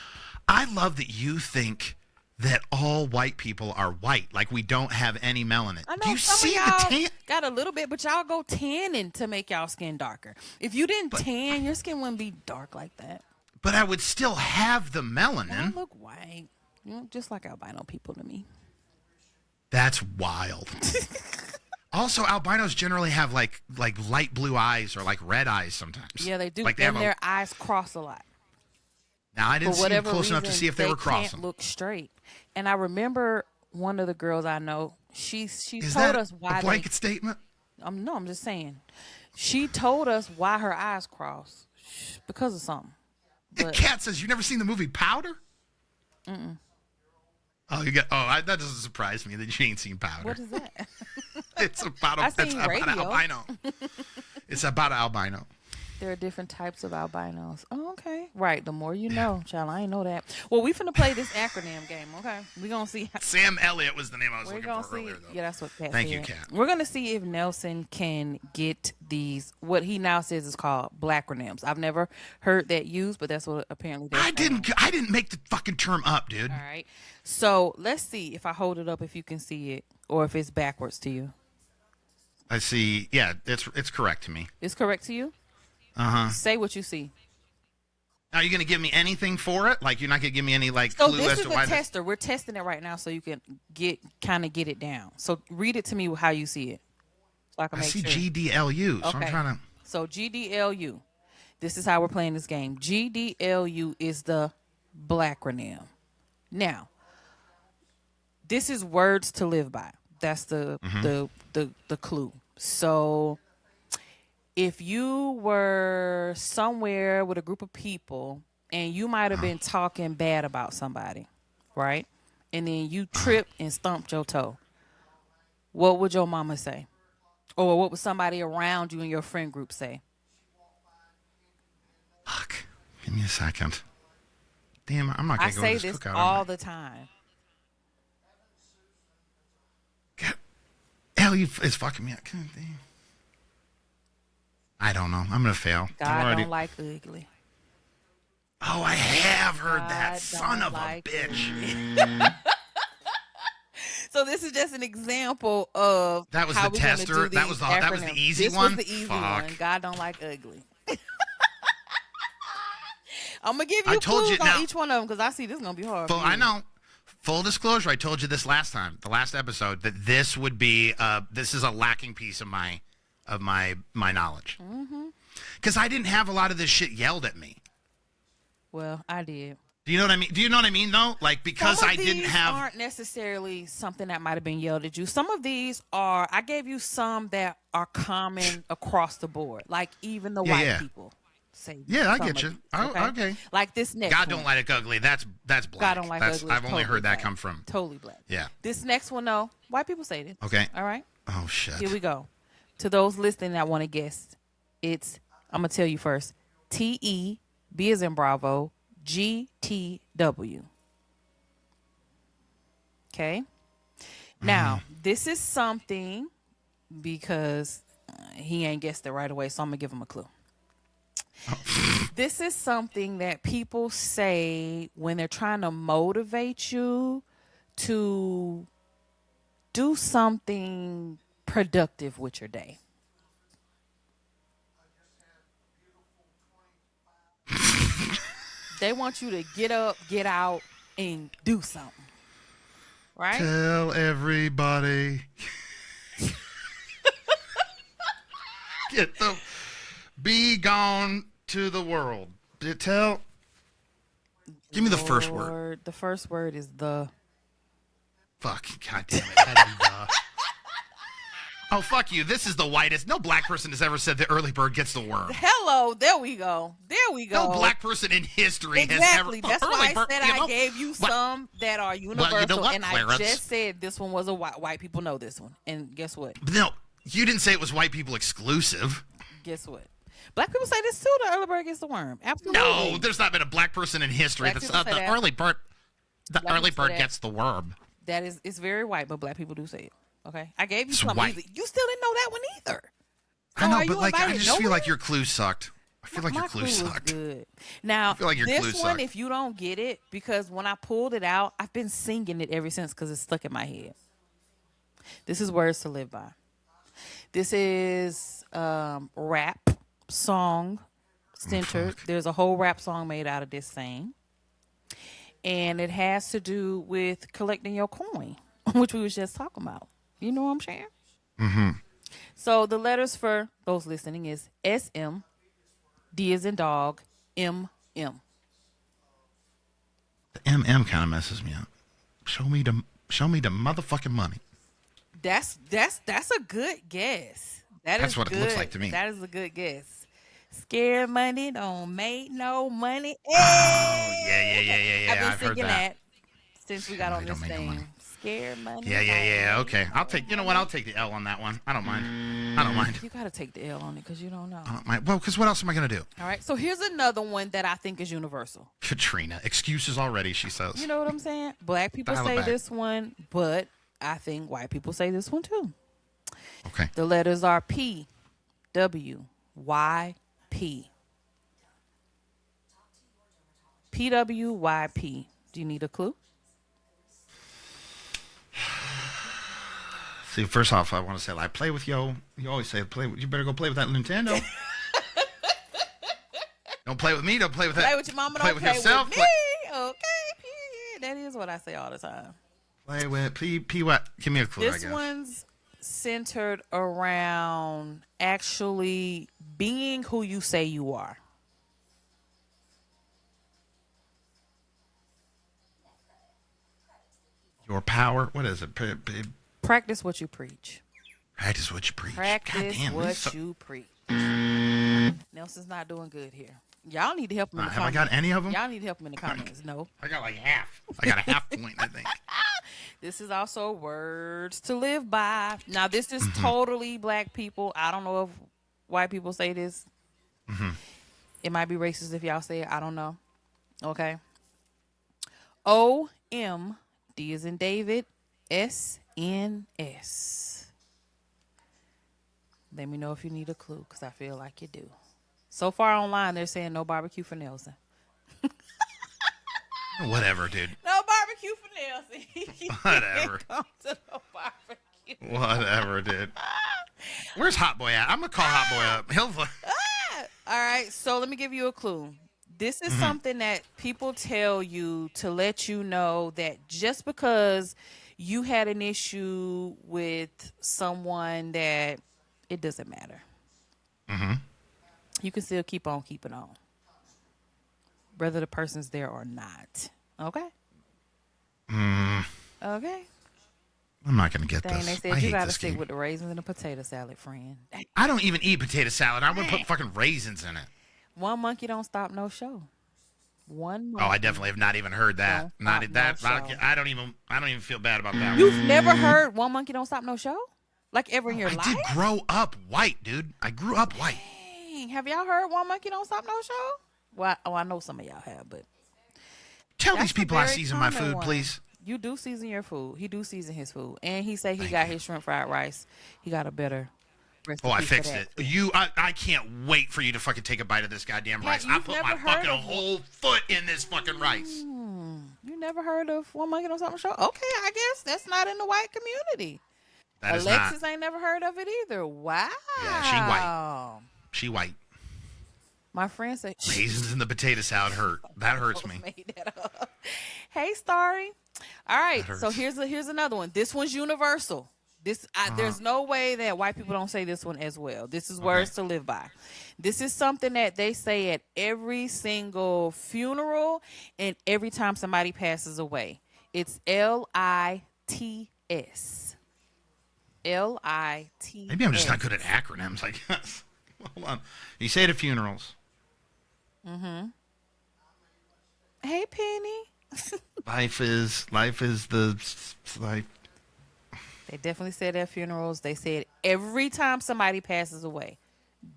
Speaker 6: I love that you think that all white people are white, like we don't have any melanin.
Speaker 5: I know
Speaker 6: do you
Speaker 5: some
Speaker 6: see
Speaker 5: of y'all
Speaker 6: the tan?
Speaker 5: Got a little bit, but y'all go tanning to make y'all skin darker. If you didn't tan, your skin wouldn't be dark like that.
Speaker 6: But I would still have the melanin.
Speaker 5: You look white. You look just like albino people to me.
Speaker 6: That's wild. Also, albinos generally have like light blue eyes or like red eyes sometimes.
Speaker 5: Yeah, they do.
Speaker 6: Like
Speaker 5: and their eyes cross a lot.
Speaker 6: Now, I didn't
Speaker 5: For
Speaker 6: see them
Speaker 5: whatever
Speaker 6: close
Speaker 5: reason,
Speaker 6: enough to see if they were crossing.
Speaker 5: can't look straight. And I remember one of the girls I know, she
Speaker 6: Is
Speaker 5: told
Speaker 6: that
Speaker 5: us why
Speaker 6: a blanket statement?
Speaker 5: no, I'm just saying. She told us why her eyes crossed because of something.
Speaker 6: The cat says, "You never seen the movie Powder?" Oh, that doesn't surprise me that you ain't seen Powder.
Speaker 5: What is that?
Speaker 6: It's about an albino. It's about an albino.
Speaker 5: There are different types of albinos. Oh, okay. Right. The more you know. Child, I ain't know that. Well, we finna play this acronym game, okay? We're going to see.
Speaker 6: Sam Elliott was the name I was looking for earlier, though.
Speaker 5: Yeah, that's what Kat
Speaker 6: Thank
Speaker 5: said.
Speaker 6: you, Kat.
Speaker 5: We're going to see if Nelson can get these, what he now says is called Blackronyms. I've never heard that used, but that's what apparently they're
Speaker 6: I
Speaker 5: saying.
Speaker 6: didn't make the fucking term up, dude.
Speaker 5: All right. So let's see if I hold it up, if you can see it, or if it's backwards to you.
Speaker 6: I see. Yeah, it's correct to me.
Speaker 5: It's correct to you?
Speaker 6: Uh-huh.
Speaker 5: Say what you see.
Speaker 6: Are you going to give me anything for it? Like, you're not going to give me any,
Speaker 5: So
Speaker 6: clue
Speaker 5: this
Speaker 6: as
Speaker 5: is
Speaker 6: to
Speaker 5: a
Speaker 6: why
Speaker 5: tester. We're testing it right now so you can get it down. So read it to me how you see it. So I can
Speaker 6: I
Speaker 5: make
Speaker 6: see
Speaker 5: sure.
Speaker 6: GDLU, so
Speaker 5: Okay.
Speaker 6: I'm trying to...
Speaker 5: So GDLU. This is how we're playing this game. GDLU is the Blackronym. Now, this is words to live by. That's the clue. So if you were somewhere with a group of people and you might have been talking bad about somebody, right? And then you tripped and stumped your toe. What would your mama say? Or what would somebody around you in your friend group say?
Speaker 6: Fuck. Give me a second. Damn, I'm not
Speaker 5: I
Speaker 6: going to go
Speaker 5: say
Speaker 6: to this
Speaker 5: this
Speaker 6: cookout.
Speaker 5: all the time.
Speaker 6: Hell, it's fucking me up. God damn. I don't know. I'm going to fail.
Speaker 5: God don't like ugly.
Speaker 6: Oh, I have heard
Speaker 5: God
Speaker 6: that. Son
Speaker 5: don't
Speaker 6: of
Speaker 5: like
Speaker 6: a bitch.
Speaker 5: So this is just an example of
Speaker 6: That was
Speaker 5: how
Speaker 6: the
Speaker 5: we're gonna
Speaker 6: tester?
Speaker 5: do
Speaker 6: That
Speaker 5: these
Speaker 6: was the
Speaker 5: acronyms.
Speaker 6: easy
Speaker 5: this
Speaker 6: one?
Speaker 5: was the easy
Speaker 6: Fuck.
Speaker 5: one. God don't like ugly. I'm gonna give
Speaker 6: I
Speaker 5: you
Speaker 6: told
Speaker 5: clues
Speaker 6: you
Speaker 5: on
Speaker 6: now-
Speaker 5: each one of them because I see this is gonna be hard. for you.
Speaker 6: I know. Full disclosure, I told you this last time, the last episode, that this would be this is a lacking piece of my knowledge. Because I didn't have a lot of this shit yelled at me.
Speaker 5: Well, I did.
Speaker 6: Do you know what I mean? Do you know what I mean though? Like, because
Speaker 5: Some of
Speaker 6: I didn't
Speaker 5: these
Speaker 6: have.
Speaker 5: aren't necessarily something that might have been yelled at you. Some of these are. I gave you some that are common across the board. Like even the white
Speaker 6: yeah.
Speaker 5: people say.
Speaker 6: Yeah, I
Speaker 5: some
Speaker 6: get
Speaker 5: of
Speaker 6: you.
Speaker 5: these,
Speaker 6: Oh, okay.
Speaker 5: Like this next.
Speaker 6: God
Speaker 5: one.
Speaker 6: don't like ugly. That's black.
Speaker 5: God don't like ugly.
Speaker 6: I've only
Speaker 5: Totally
Speaker 6: heard that
Speaker 5: black.
Speaker 6: come from.
Speaker 5: Totally black.
Speaker 6: Yeah.
Speaker 5: This next one, though, white people say it.
Speaker 6: Okay.
Speaker 5: All right.
Speaker 6: Oh shit.
Speaker 5: Here we go. To those listening that want to guess, I'm gonna tell you first. TE, B as in Bravo, GTW. Okay. Now this is something because he ain't guessed it right away, so I'm gonna give him a clue. This is something that people say when they're trying to motivate you to do something productive with your day. They want you to get up, get out, and do something. Right?
Speaker 6: Tell everybody. Be gone to the world. Give me the first word.
Speaker 5: The first word is the.
Speaker 6: Fuck. God damn it. That is the. Oh, fuck you. This is the whitest. No black person has ever said the early bird gets the worm.
Speaker 5: Hello. There we go. There we go.
Speaker 6: No black person in history has ever.
Speaker 5: Exactly. That's why I
Speaker 6: bird,
Speaker 5: said I gave you some that are universal,
Speaker 6: what,
Speaker 5: and
Speaker 6: Clarence?
Speaker 5: I just said this one was a white people know this one. And guess what?
Speaker 6: No, you didn't say it was white people exclusive.
Speaker 5: Guess what? Black people say this too. The early bird gets the worm. Absolutely.
Speaker 6: No, there's not been a black person in history
Speaker 5: Black
Speaker 6: that's
Speaker 5: people say
Speaker 6: the
Speaker 5: that.
Speaker 6: early bird. The
Speaker 5: Black
Speaker 6: early
Speaker 5: people say
Speaker 6: bird
Speaker 5: that.
Speaker 6: gets the worm.
Speaker 5: That is, it's very white, but black people do say it. Okay, I gave you
Speaker 6: It's
Speaker 5: something
Speaker 6: white.
Speaker 5: easy. You still didn't know that one either.
Speaker 6: I
Speaker 5: So
Speaker 6: know,
Speaker 5: are
Speaker 6: but
Speaker 5: you
Speaker 6: like I
Speaker 5: invited
Speaker 6: just feel
Speaker 5: nowhere?
Speaker 6: like your clue sucked. I feel like your
Speaker 5: My
Speaker 6: clue
Speaker 5: was
Speaker 6: sucked.
Speaker 5: good. Now,
Speaker 6: feel like your clue
Speaker 5: this one,
Speaker 6: sucked.
Speaker 5: if you don't get it, because when I pulled it out, I've been singing it ever since because it's stuck in my head. This is Words to Live By. This is rap song centered. There's a whole rap song made out of this thing. And it has to do with collecting your coin, which we was just talking about. You know what I'm saying?
Speaker 6: Mm-hmm.
Speaker 5: So the letters for those listening is SM, D as in dog, MM.
Speaker 6: The MM kind of messes me up. Show me the motherfucking money.
Speaker 5: That's a good guess.
Speaker 6: That's what it looks like to me.
Speaker 5: That is a good guess. Scared money don't make no money.
Speaker 6: Oh, yeah.
Speaker 5: I've been
Speaker 6: I've heard
Speaker 5: thinking
Speaker 6: that.
Speaker 5: since we got on this
Speaker 6: Don't make no money.
Speaker 5: thing. Scared money.
Speaker 6: Yeah. Okay. You know what? I'll take the L on that one. I don't mind.
Speaker 5: You gotta take the L on it because you don't know.
Speaker 6: I don't mind. Well, because what else am I going to do?
Speaker 5: All right. So here's another one that I think is universal.
Speaker 6: Katrina. Excuses already, she says.
Speaker 5: You know what I'm saying? Black people
Speaker 6: Dial it
Speaker 5: say
Speaker 6: back.
Speaker 5: this one, but I think white people say this one too.
Speaker 6: Okay.
Speaker 5: The letters are P, W, Y, P. P, W, Y, P. Do you need a clue?
Speaker 6: See, first off, I want to say, like, play with yo. You always say, you better go play with that Nintendo. Don't play with me. Don't play with that.
Speaker 5: Play with your mama.
Speaker 6: Play
Speaker 5: Don't
Speaker 6: with
Speaker 5: play
Speaker 6: yourself.
Speaker 5: with me. Okay, period. That is what I say all the time.
Speaker 6: Play with P what? Give me a clue, I
Speaker 5: This
Speaker 6: guess.
Speaker 5: one's centered around actually being who you say you are.
Speaker 6: Your power. What is it?
Speaker 5: Practice what you preach.
Speaker 6: Practice what you preach.
Speaker 5: Practice
Speaker 6: Goddamn,
Speaker 5: what you preach. Nelson's not doing good here. Y'all need to help him in the
Speaker 6: have I
Speaker 5: comments.
Speaker 6: got any of them?
Speaker 5: Y'all need to help him in the comments. No.
Speaker 6: I got like half. I got a half point, I think.
Speaker 5: This is also words to live by. Now, this is totally black people. I don't know if white people say this. It might be racist if y'all say it. I don't know. Okay. O-M, D as in David, S-N-S. Let me know if you need a clue, because I feel like you do. So far online, they're saying no barbecue for Nelson.
Speaker 6: Whatever, dude.
Speaker 5: No barbecue for Nelson.
Speaker 6: Whatever.
Speaker 5: Come to no barbecue.
Speaker 6: Whatever, dude. Where's Hot Boy at? I'm going to call Hot Boy up. He'll...
Speaker 5: All right, so let me give you a clue. This is something that people tell you to let you know that just because you had an issue with someone that it doesn't matter. You can still keep on keeping on. Whether the person's there or not. Okay? Okay.
Speaker 6: I'm not going to get
Speaker 5: Dang,
Speaker 6: this.
Speaker 5: they
Speaker 6: I
Speaker 5: said you
Speaker 6: hate
Speaker 5: gotta
Speaker 6: this
Speaker 5: stick
Speaker 6: game.
Speaker 5: with the raisins and the potato salad, friend.
Speaker 6: I don't even eat potato salad. I would put fucking raisins in it.
Speaker 5: One monkey don't stop no show. One monkey.
Speaker 6: Oh, I definitely have not even heard that.
Speaker 5: No,
Speaker 6: Not
Speaker 5: no
Speaker 6: that.
Speaker 5: show.
Speaker 6: I don't even feel bad about that.
Speaker 5: You've never heard One Monkey Don't Stop No Show? Like ever in your
Speaker 6: I
Speaker 5: life?
Speaker 6: did grow up white, dude. I grew up white.
Speaker 5: Dang, have y'all heard One Monkey Don't Stop No Show? Well, I know some of y'all have, but
Speaker 6: Tell
Speaker 5: that's
Speaker 6: these
Speaker 5: a
Speaker 6: people I
Speaker 5: very
Speaker 6: season my
Speaker 5: common
Speaker 6: food,
Speaker 5: one.
Speaker 6: please.
Speaker 5: You do season your food. He do season his food, and he say he
Speaker 6: Thank
Speaker 5: got
Speaker 6: you.
Speaker 5: his shrimp fried rice. He got a better recipe.
Speaker 6: Oh, I
Speaker 5: for
Speaker 6: fixed
Speaker 5: that.
Speaker 6: it. I can't wait for you to fucking take a bite of this goddamn
Speaker 5: Yeah,
Speaker 6: rice. I
Speaker 5: you've
Speaker 6: put my
Speaker 5: never heard
Speaker 6: fucking
Speaker 5: of
Speaker 6: whole foot in this fucking rice.
Speaker 5: You never heard of One Monkey Don't Stop No Show? Okay, I guess that's not in the white community.
Speaker 6: That is
Speaker 5: Alexis
Speaker 6: not.
Speaker 5: ain't never heard of it either. Wow.
Speaker 6: Yeah, she white. She white.
Speaker 5: My friend said
Speaker 6: Raisins in the potato salad hurt. That hurts me.
Speaker 5: made that up. Hey, Starry. All right,
Speaker 6: That
Speaker 5: so
Speaker 6: hurts.
Speaker 5: here's another one. This one's universal. There's no way that white people don't say this one as well. This is words to live by. This is something that they say at every single funeral and every time somebody passes away. It's L-I-T-S. L-I-T-S.
Speaker 6: Maybe I'm just not good at acronyms, I guess. Hold on. You say it at funerals.
Speaker 5: Hey, Penny.
Speaker 6: Life is the life.
Speaker 5: They definitely say it at funerals. They say it every time somebody passes away.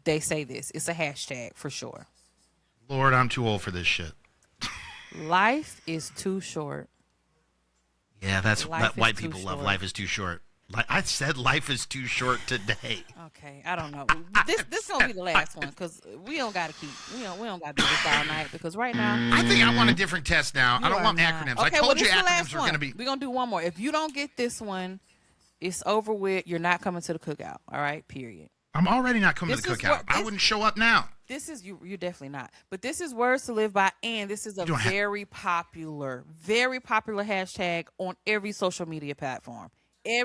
Speaker 5: They say this. It's a hashtag for sure.
Speaker 6: Lord, I'm too old for this shit.
Speaker 5: Life is too short.
Speaker 6: Yeah, that's
Speaker 5: Life
Speaker 6: that
Speaker 5: is
Speaker 6: white
Speaker 5: too
Speaker 6: people love.
Speaker 5: short.
Speaker 6: Life is too short. I said life is too short today.
Speaker 5: Okay, I don't know. This gonna be the last one because we don't gotta do this all night because right now
Speaker 6: I think I want a different test now. I
Speaker 5: you
Speaker 6: don't
Speaker 5: are
Speaker 6: want
Speaker 5: not.
Speaker 6: acronyms.
Speaker 5: Okay,
Speaker 6: I
Speaker 5: well,
Speaker 6: told you
Speaker 5: this is the
Speaker 6: acronyms
Speaker 5: last
Speaker 6: were
Speaker 5: one.
Speaker 6: going to be.
Speaker 5: We're gonna do one more. If you don't get this one, it's over with. You're not coming to the cookout. All right, period.
Speaker 6: I'm already not coming to
Speaker 5: This
Speaker 6: the
Speaker 5: is
Speaker 6: cookout.
Speaker 5: what-
Speaker 6: I
Speaker 5: this-
Speaker 6: wouldn't show up now.
Speaker 5: This is you're definitely not. But this is words to live by, and this is a
Speaker 6: don't have-
Speaker 5: very popular hashtag on every social media platform.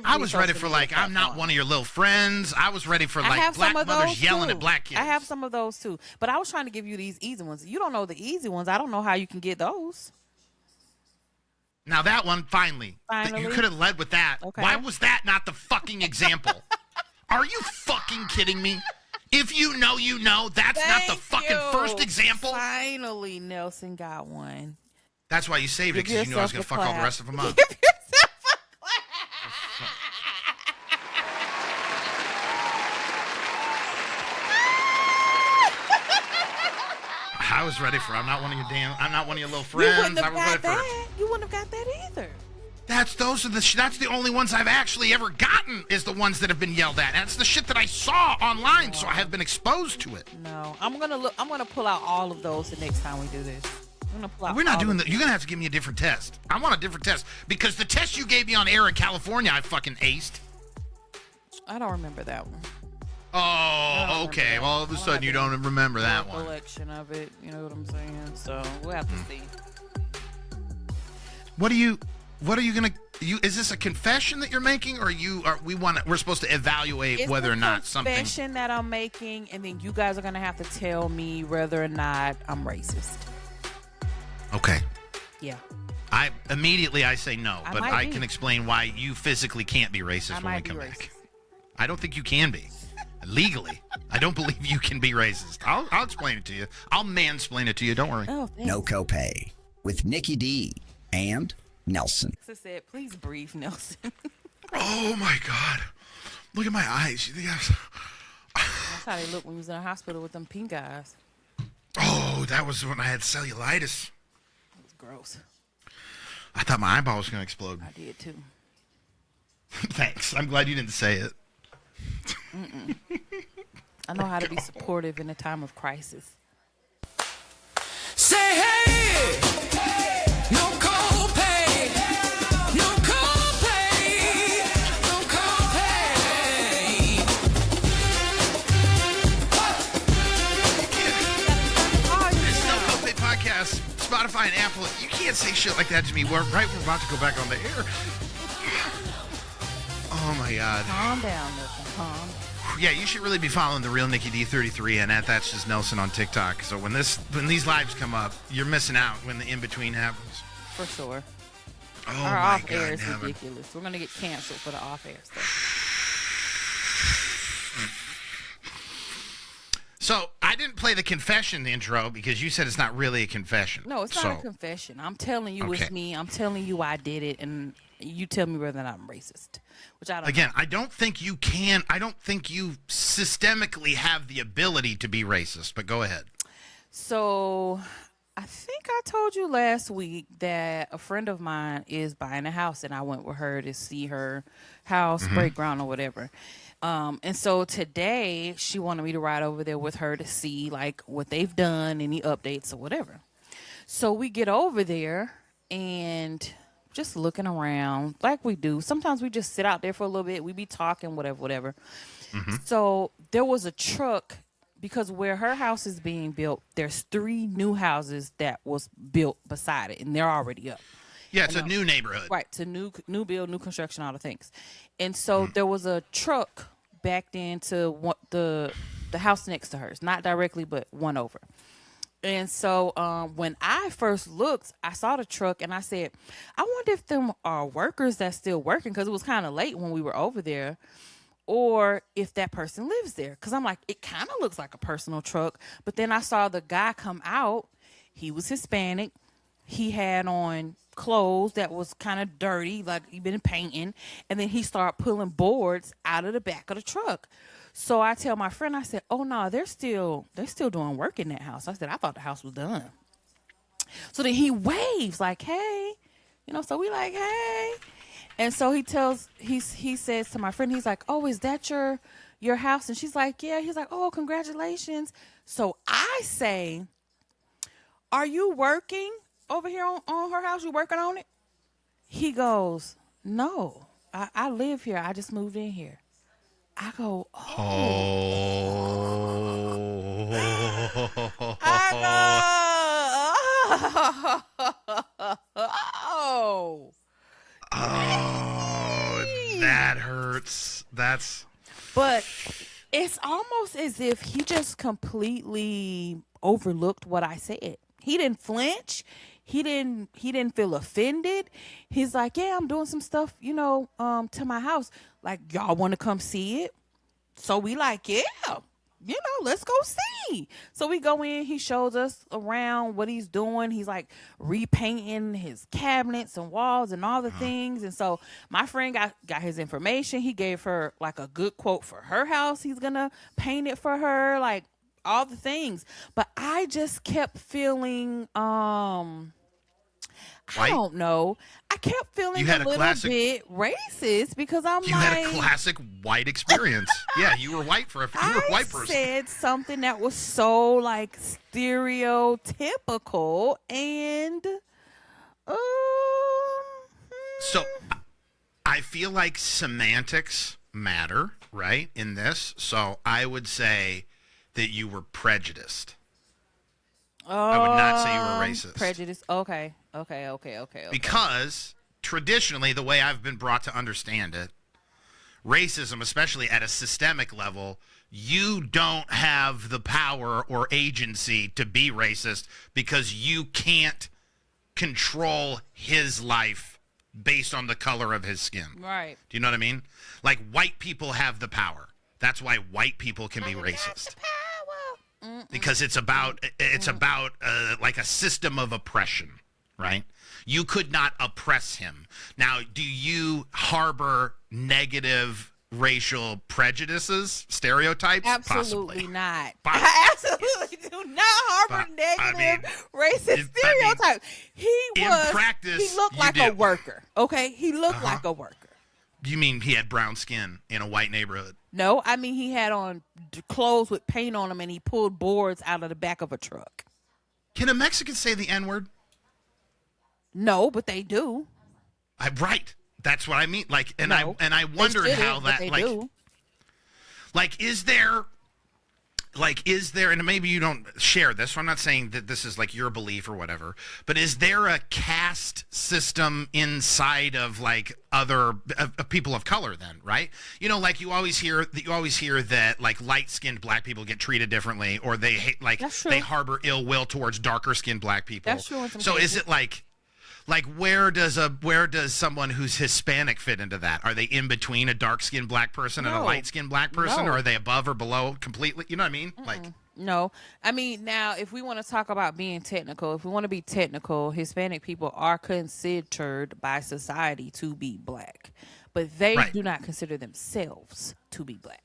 Speaker 6: I was ready for I'm not one of your little friends. I was ready for
Speaker 5: I have
Speaker 6: black
Speaker 5: some of
Speaker 6: mothers
Speaker 5: those
Speaker 6: yelling
Speaker 5: too.
Speaker 6: at black kids.
Speaker 5: I have some of those too. But I was trying to give you these easy ones. You don't know the easy ones. I don't know how you can get those.
Speaker 6: Now that one, finally. You could have led with that.
Speaker 5: Okay.
Speaker 6: Why was that not the fucking example? Are you fucking kidding me? If you know, you know. That's not the fucking first example.
Speaker 5: Finally, Nelson got one.
Speaker 6: That's why you saved it, because you knew I was going to fuck all the rest of them up.
Speaker 5: Give yourself a clap.
Speaker 6: I was ready for it. I'm not one of your little
Speaker 5: You
Speaker 6: friends.
Speaker 5: wouldn't
Speaker 6: I
Speaker 5: have
Speaker 6: was ready
Speaker 5: got
Speaker 6: for it.
Speaker 5: that. You wouldn't have got that either.
Speaker 6: That's the only ones I've actually ever gotten is the ones that have been yelled at. That's the shit that I saw online, so I have been exposed to it.
Speaker 5: No, I'm gonna pull out all of those the next time we do this. I'm gonna pull out.
Speaker 6: We're not
Speaker 5: all
Speaker 6: doing
Speaker 5: of
Speaker 6: that. You're gonna have to give me a different test. I want a different test because the test you gave me on air in California, I fucking aced.
Speaker 5: I don't remember that one.
Speaker 6: Oh, okay. Well, all of a sudden you don't remember that one.
Speaker 5: Collection of it. You know what I'm saying? So we'll have to see.
Speaker 6: What are you gonna? Is this a confession that you're making, or we're supposed to evaluate
Speaker 5: It's
Speaker 6: whether
Speaker 5: a
Speaker 6: or not something?
Speaker 5: confession that I'm making, and then you guys are gonna have to tell me whether or not I'm racist.
Speaker 6: Okay.
Speaker 5: Yeah.
Speaker 6: I say no, but
Speaker 5: might
Speaker 6: I
Speaker 5: be.
Speaker 6: can explain why you physically can't be racist
Speaker 5: I
Speaker 6: when we
Speaker 5: might be
Speaker 6: come
Speaker 5: racist.
Speaker 6: back. I don't think you can be. Legally, I don't believe you can be racist. I'll explain it to you. I'll mansplain it to you. Don't worry.
Speaker 5: Oh, thanks.
Speaker 2: No Copay with Nicky and Nelson.
Speaker 5: Alexa said, please breathe, Nelson.
Speaker 6: Oh my God! Look at my eyes. You think
Speaker 5: That's how they look when you was in the hospital with them pink eyes.
Speaker 6: Oh, that was when I had cellulitis.
Speaker 5: It was gross.
Speaker 6: I thought my eyeball was going to explode.
Speaker 5: I did too.
Speaker 6: Thanks. I'm glad you didn't say it.
Speaker 5: I know how to be supportive in a time of crisis.
Speaker 1: Say hey, no copay, no copay, no copay.
Speaker 6: It's No Copay Podcast, Spotify and Apple. You can't say shit like that to me. We're about to go back on the air. Oh my God.
Speaker 5: Calm down, Nelson. Calm.
Speaker 6: Yeah, you should really be following the real Nicky D33 and That's Just Nelson on TikTok. So when these lives come up, you're missing out when the in between happens.
Speaker 5: For sure.
Speaker 6: Oh
Speaker 5: Our
Speaker 6: my
Speaker 5: off
Speaker 6: God,
Speaker 5: air is
Speaker 6: heaven.
Speaker 5: ridiculous. We're gonna get canceled for the off air stuff.
Speaker 6: So I didn't play the confession intro because you said it's not really a confession.
Speaker 5: No, it's not a confession. I'm telling you
Speaker 6: Okay.
Speaker 5: it's me. I'm telling you I did it, and you tell me whether or not I'm racist. Which I don't.
Speaker 6: Again, I don't think you can. I don't think you systemically have the ability to be racist. But go ahead.
Speaker 5: So I think I told you last week that a friend of mine is buying a house, and I went with her to see her house, break ground or whatever. And so today she wanted me to ride over there with her to see like what they've done, any updates or whatever. So we get over there and just looking around like we do. Sometimes we just sit out there for a little bit. We be talking, whatever. So there was a truck because where her house is being built, there's 3 new houses that was built beside it, and they're already up.
Speaker 6: Yeah, it's a new neighborhood.
Speaker 5: Right, it's a new build, new construction, all the things. And so there was a truck backed into the house next to hers, not directly, but one over. And so when I first looked, I saw the truck and I said, I wonder if them are workers that's still working, because it was kind of late when we were over there, or if that person lives there. Because I'm like, it kind of looks like a personal truck. But then I saw the guy come out. He was Hispanic. He had on clothes that was kind of dirty, like he'd been painting. And then he started pulling boards out of the back of the truck. So I tell my friend, I said, oh no, they're still doing work in that house. I said, I thought the house was done. So then he waves like, hey, so we like, hey. And so he says to my friend, he's like, oh, is that your house? And she's like, yeah. He's like, oh, congratulations. So I say, are you working over here on her house? You working on it? He goes, no, I live here. I just moved in here. I go, oh. I go, oh.
Speaker 6: Oh, that hurts.
Speaker 5: But it's almost as if he just completely overlooked what I said. He didn't flinch. he didn't feel offended. He's like, yeah, I'm doing some stuff, to my house. Like, y'all want to come see it? So we like, yeah, let's go see. So we go in, he shows us around what he's doing. He's like repainting his cabinets and walls and all the things. And so my friend got his information. He gave her like a good quote for her house. He's gonna paint it for her, like all the things. But I just kept feeling I don't know. I kept feeling a little bit racist because you
Speaker 6: had a classic white experience. Yeah, you were white you were a white person.
Speaker 5: I said something that was so like stereotypical and
Speaker 6: So I feel like semantics matter, right, in this. So I would say that you were prejudiced. I would not say you were racist.
Speaker 5: Prejudice. Okay.
Speaker 6: Because traditionally, the way I've been brought to understand it, racism, especially at a systemic level, you don't have the power or agency to be racist because you can't control his life based on the color of his skin.
Speaker 5: Right.
Speaker 6: Do you know what I mean? Like, white people have the power. That's why white people can be racist. Because it's about like a system of oppression, right? You could not oppress him. Now, do you harbor negative racial prejudices, stereotypes?
Speaker 5: Absolutely
Speaker 6: Possibly.
Speaker 5: not.
Speaker 6: Possibly.
Speaker 5: I absolutely do not harbor negative racist stereotypes.
Speaker 6: In practice,
Speaker 5: he looked like a worker. Okay, he looked like a worker.
Speaker 6: You mean he had brown skin in a white neighborhood?
Speaker 5: No, I mean he had on clothes with paint on them and he pulled boards out of the back of a truck.
Speaker 6: Can a Mexican say the N-word?
Speaker 5: No, but they do.
Speaker 6: Right. That's what I mean. Like, and
Speaker 5: No,
Speaker 6: I wondered how that
Speaker 5: they
Speaker 6: like
Speaker 5: do.
Speaker 6: Like, is there, and maybe you don't share this, so I'm not saying that this is like your belief or whatever, but is there a caste system inside of like other people of color then, right? Like you always hear that like light-skinned black people get treated differently, or they hate, like they harbor ill will towards darker-skinned black people.
Speaker 5: That's true in some
Speaker 6: so
Speaker 5: cases.
Speaker 6: is it like where does someone who's Hispanic fit into that? Are they in between a dark-skinned black person and a light-skinned black person, or are they above or below completely? You know what I mean? Like,
Speaker 5: no. I mean, now if we want to talk about being technical, if we want to be technical, Hispanic people are considered by society to be black, but they do not consider themselves to be black.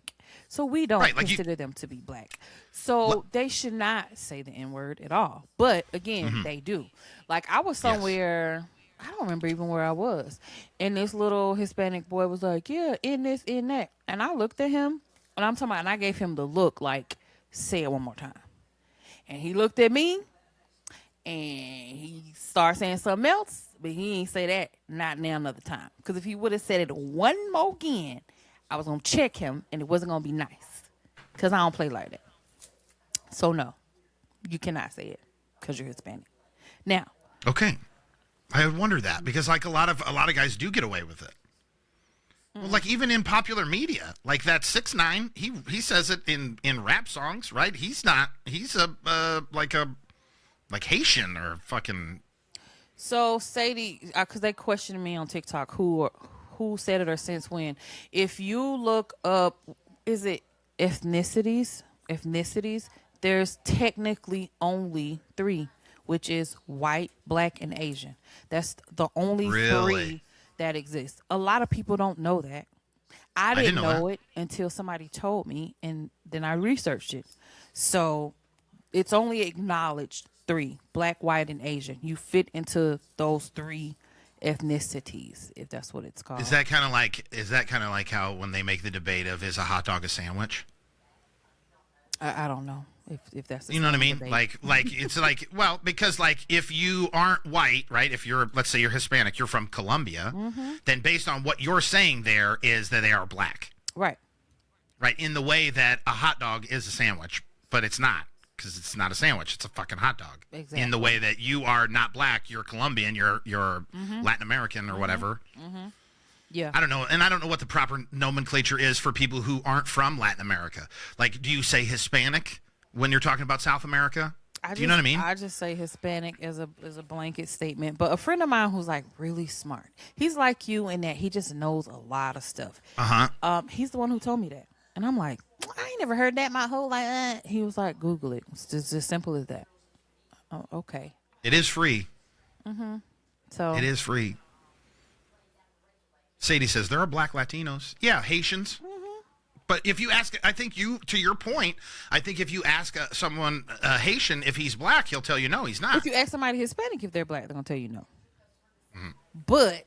Speaker 5: So we don't consider them to be black. So they should not say the N-word at all. But again, they do. Like I was somewhere, I don't remember even where I was. And this little Hispanic boy was like, yeah, in this, in that. And I looked at him and I'm talking about, and I gave him the look like, say it one more time. And he looked at me and he started saying something else, but he ain't say that, not now another time. Because if he would have said it one more again, I was going to check him, and it wasn't going to be nice because I don't play like that. So, no, you cannot say it because you're Hispanic. Now.
Speaker 6: Okay. I wonder that because like a lot of guys do get away with it. Well, like even in popular media, like that 6ix9ine, he says it in rap songs, right? He's like Haitian or fucking.
Speaker 5: So, Sadie, because they questioned me on TikTok who said it or since when. If you look up, is it ethnicities? There's technically only 3, which is white, black, and Asian. That's the only 3 that exist. A lot of people don't know that. I didn't know it until somebody told me, and then I researched it. So it's only acknowledged 3, black, white, and Asian. You fit into those 3 ethnicities, if that's what it's called.
Speaker 6: Is that kind of like how when they make the debate of is a hot dog a sandwich?
Speaker 5: I don't know if that's
Speaker 6: you know what I mean.
Speaker 5: Debate.
Speaker 6: Like it's like, well, because like if you aren't white, right? If you're, let's say you're Hispanic, you're from Colombia, then based on what you're saying there is that they are black,
Speaker 5: right?
Speaker 6: In the way that a hot dog is a sandwich, but it's not. Because it's not a sandwich, it's a fucking hot dog.
Speaker 5: Exactly.
Speaker 6: In the way that you are not black, you're Colombian, you're Latin American or whatever.
Speaker 5: Yeah.
Speaker 6: I don't know, and I don't know what the proper nomenclature is for people who aren't from Latin America. Like, do you say Hispanic when you're talking about South America? Do you know what I mean?
Speaker 5: I just say Hispanic as a blanket statement. But a friend of mine who's like really smart, he's like you in that he just knows a lot of stuff. He's the one who told me that, and I'm like, I ain't never heard that my whole life. He was like, Google it. It's just as simple as that. Oh, okay.
Speaker 6: It is free.
Speaker 5: So
Speaker 6: It is free. Sadie says there are black Latinos. Yeah, Haitians. But if you ask, I think to your point, I think if you ask someone Haitian if he's black, he'll tell you no, he's not.
Speaker 5: if you ask somebody Hispanic if they're black, they're gonna tell you no. But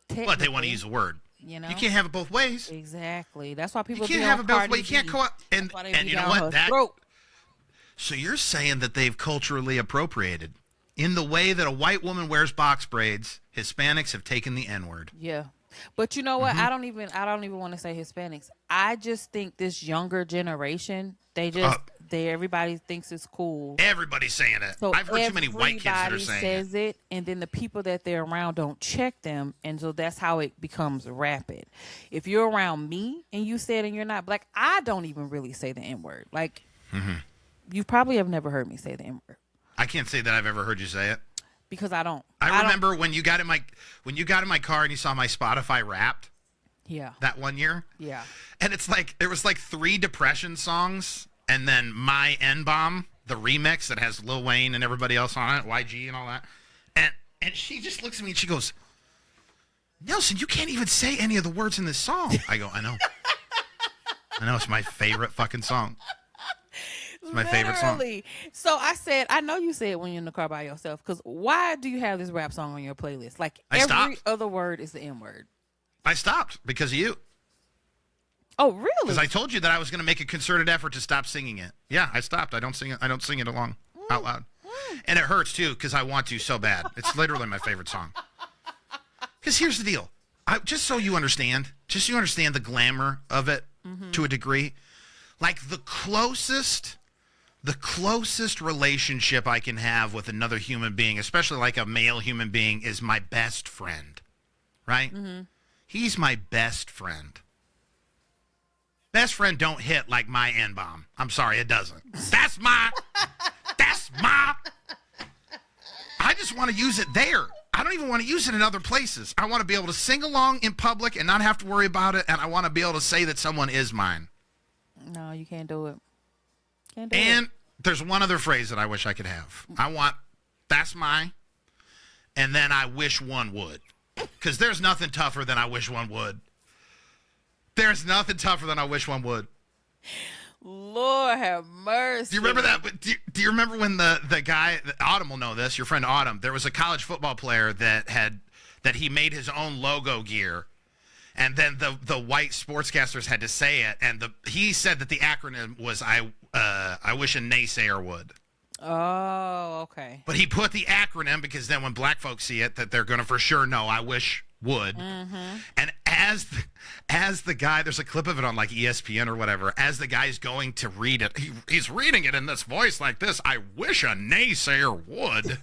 Speaker 6: But they want to use the word.
Speaker 5: You know,
Speaker 6: You can't have it both ways.
Speaker 5: exactly. That's why people
Speaker 6: You can't
Speaker 5: be
Speaker 6: have
Speaker 5: on
Speaker 6: it both
Speaker 5: Cardi
Speaker 6: ways. You can't
Speaker 5: B.
Speaker 6: go out and
Speaker 5: That's why they be
Speaker 6: you know
Speaker 5: down
Speaker 6: what?
Speaker 5: her throat.
Speaker 6: So you're saying that they've culturally appropriated in the way that a white woman wears box braids. Hispanics have taken the N-word.
Speaker 5: Yeah. But you know what? I don't even want to say Hispanics. I just think this younger generation, everybody thinks it's cool.
Speaker 6: Everybody's saying it.
Speaker 5: So
Speaker 6: I've heard too many white kids that are
Speaker 5: everybody
Speaker 6: saying
Speaker 5: says it, and then the people that they're around don't check them, and so that's how it becomes rapid. If you're around me and you said and you're not black, I don't even really say the N-word. Like, you probably have never heard me say the N-word.
Speaker 6: I can't say that I've ever heard you say it.
Speaker 5: Because I don't.
Speaker 6: I remember when you got in my car and you saw my Spotify Wrapped.
Speaker 5: Yeah.
Speaker 6: That one year.
Speaker 5: Yeah.
Speaker 6: And it's like there was like 3 Depression songs, and then My N-Bomb, the remix that has Lil Wayne and everybody else on it, YG and all that. And she just looks at me and she goes, Nelson, you can't even say any of the words in this song. I go, I know. I know, it's my favorite fucking song. It's my favorite song.
Speaker 5: So I said, I know you said when you're in the car by yourself, because why do you have this rap song on your playlist? Like every other word is the N-word.
Speaker 6: I stopped because of you.
Speaker 5: Oh, really?
Speaker 6: Because I told you that I was going to make a concerted effort to stop singing it. Yeah, I stopped. I don't sing it. I don't sing it along out loud, and it hurts too because I want to so bad. It's literally my favorite song. Because here's the deal. Just so you understand the glamour of it to a degree. Like the closest relationship I can have with another human being, especially like a male human being, is my best friend, right? He's my best friend. Best friend don't hit like my N-bomb. I'm sorry, it doesn't. That's my, I just want to use it there. I don't even want to use it in other places. I want to be able to sing along in public and not have to worry about it, and I want to be able to say that someone is mine.
Speaker 5: No, you can't do it.
Speaker 6: And there's one other phrase that I wish I could have. I want, that's my, and then I wish one would. Because there's nothing tougher than I wish one would. There's nothing tougher than I wish one would.
Speaker 5: Lord have mercy.
Speaker 6: Do you remember that? Do you remember when the guy, Autumn will know this, your friend Autumn, there was a college football player that he made his own logo gear. And then the white sportscasters had to say it, and he said that the acronym was I wish a naysayer would.
Speaker 5: Oh, okay.
Speaker 6: But he put the acronym because then when black folks see it, that they're going to for sure know I wish would. And as the guy, there's a clip of it on like ESPN or whatever, as the guy's going to read it, he's reading it in this voice like this, I wish a naysayer would.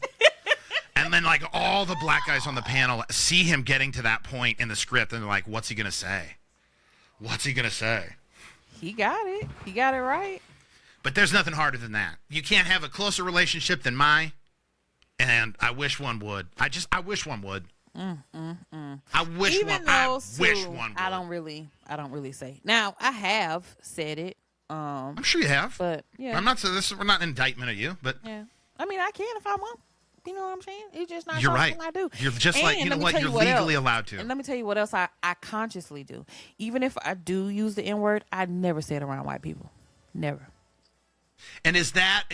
Speaker 6: And then, like, all the black guys on the panel see him getting to that point in the script, and they're like, what's he going to say? What's he going to say?
Speaker 5: He got it. He got it right.
Speaker 6: But there's nothing harder than that. You can't have a closer relationship than mine, and I wish one would. I wish one would. I wish one would.
Speaker 5: I don't really say. Now, I have said it.
Speaker 6: I'm sure you have.
Speaker 5: But, yeah.
Speaker 6: I'm not saying this. We're not an indictment of you, but.
Speaker 5: Yeah. I mean, I can if I want. You know what I'm saying? It's just not
Speaker 6: You're
Speaker 5: something
Speaker 6: right.
Speaker 5: I do.
Speaker 6: You're just like, you know what? You're legally allowed to.
Speaker 5: And let me tell you what else I consciously do. Even if I do use the N-word, I never say it around white people. Never.
Speaker 6: And is that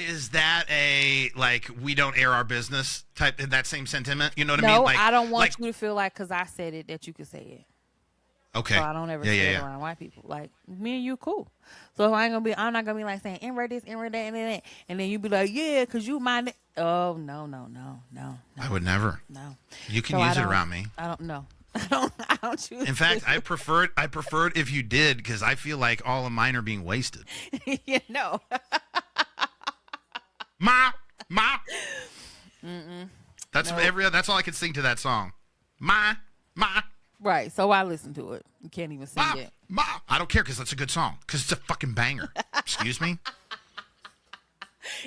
Speaker 6: a, like, we don't air our business type, that same sentiment? You know what I mean?
Speaker 5: No,
Speaker 6: Like,
Speaker 5: I don't want you to feel like because I said it that you could say it.
Speaker 6: Okay.
Speaker 5: So I don't ever say it around white people. Like, me and you not gonna be like saying N-word this, N-word that, and then you be like, yeah, because you mind. Oh, no.
Speaker 6: I would never.
Speaker 5: No.
Speaker 6: You can use it around me.
Speaker 5: I don't know. I don't choose.
Speaker 6: In fact, I prefer it if you did, because I feel like all of mine are being wasted.
Speaker 5: Yeah, no.
Speaker 6: Ma. That's all I can sing to that song. Ma.
Speaker 5: Right. So I listen to it. You can't even sing it.
Speaker 6: I don't care because that's a good song. Because it's a fucking banger. Excuse me.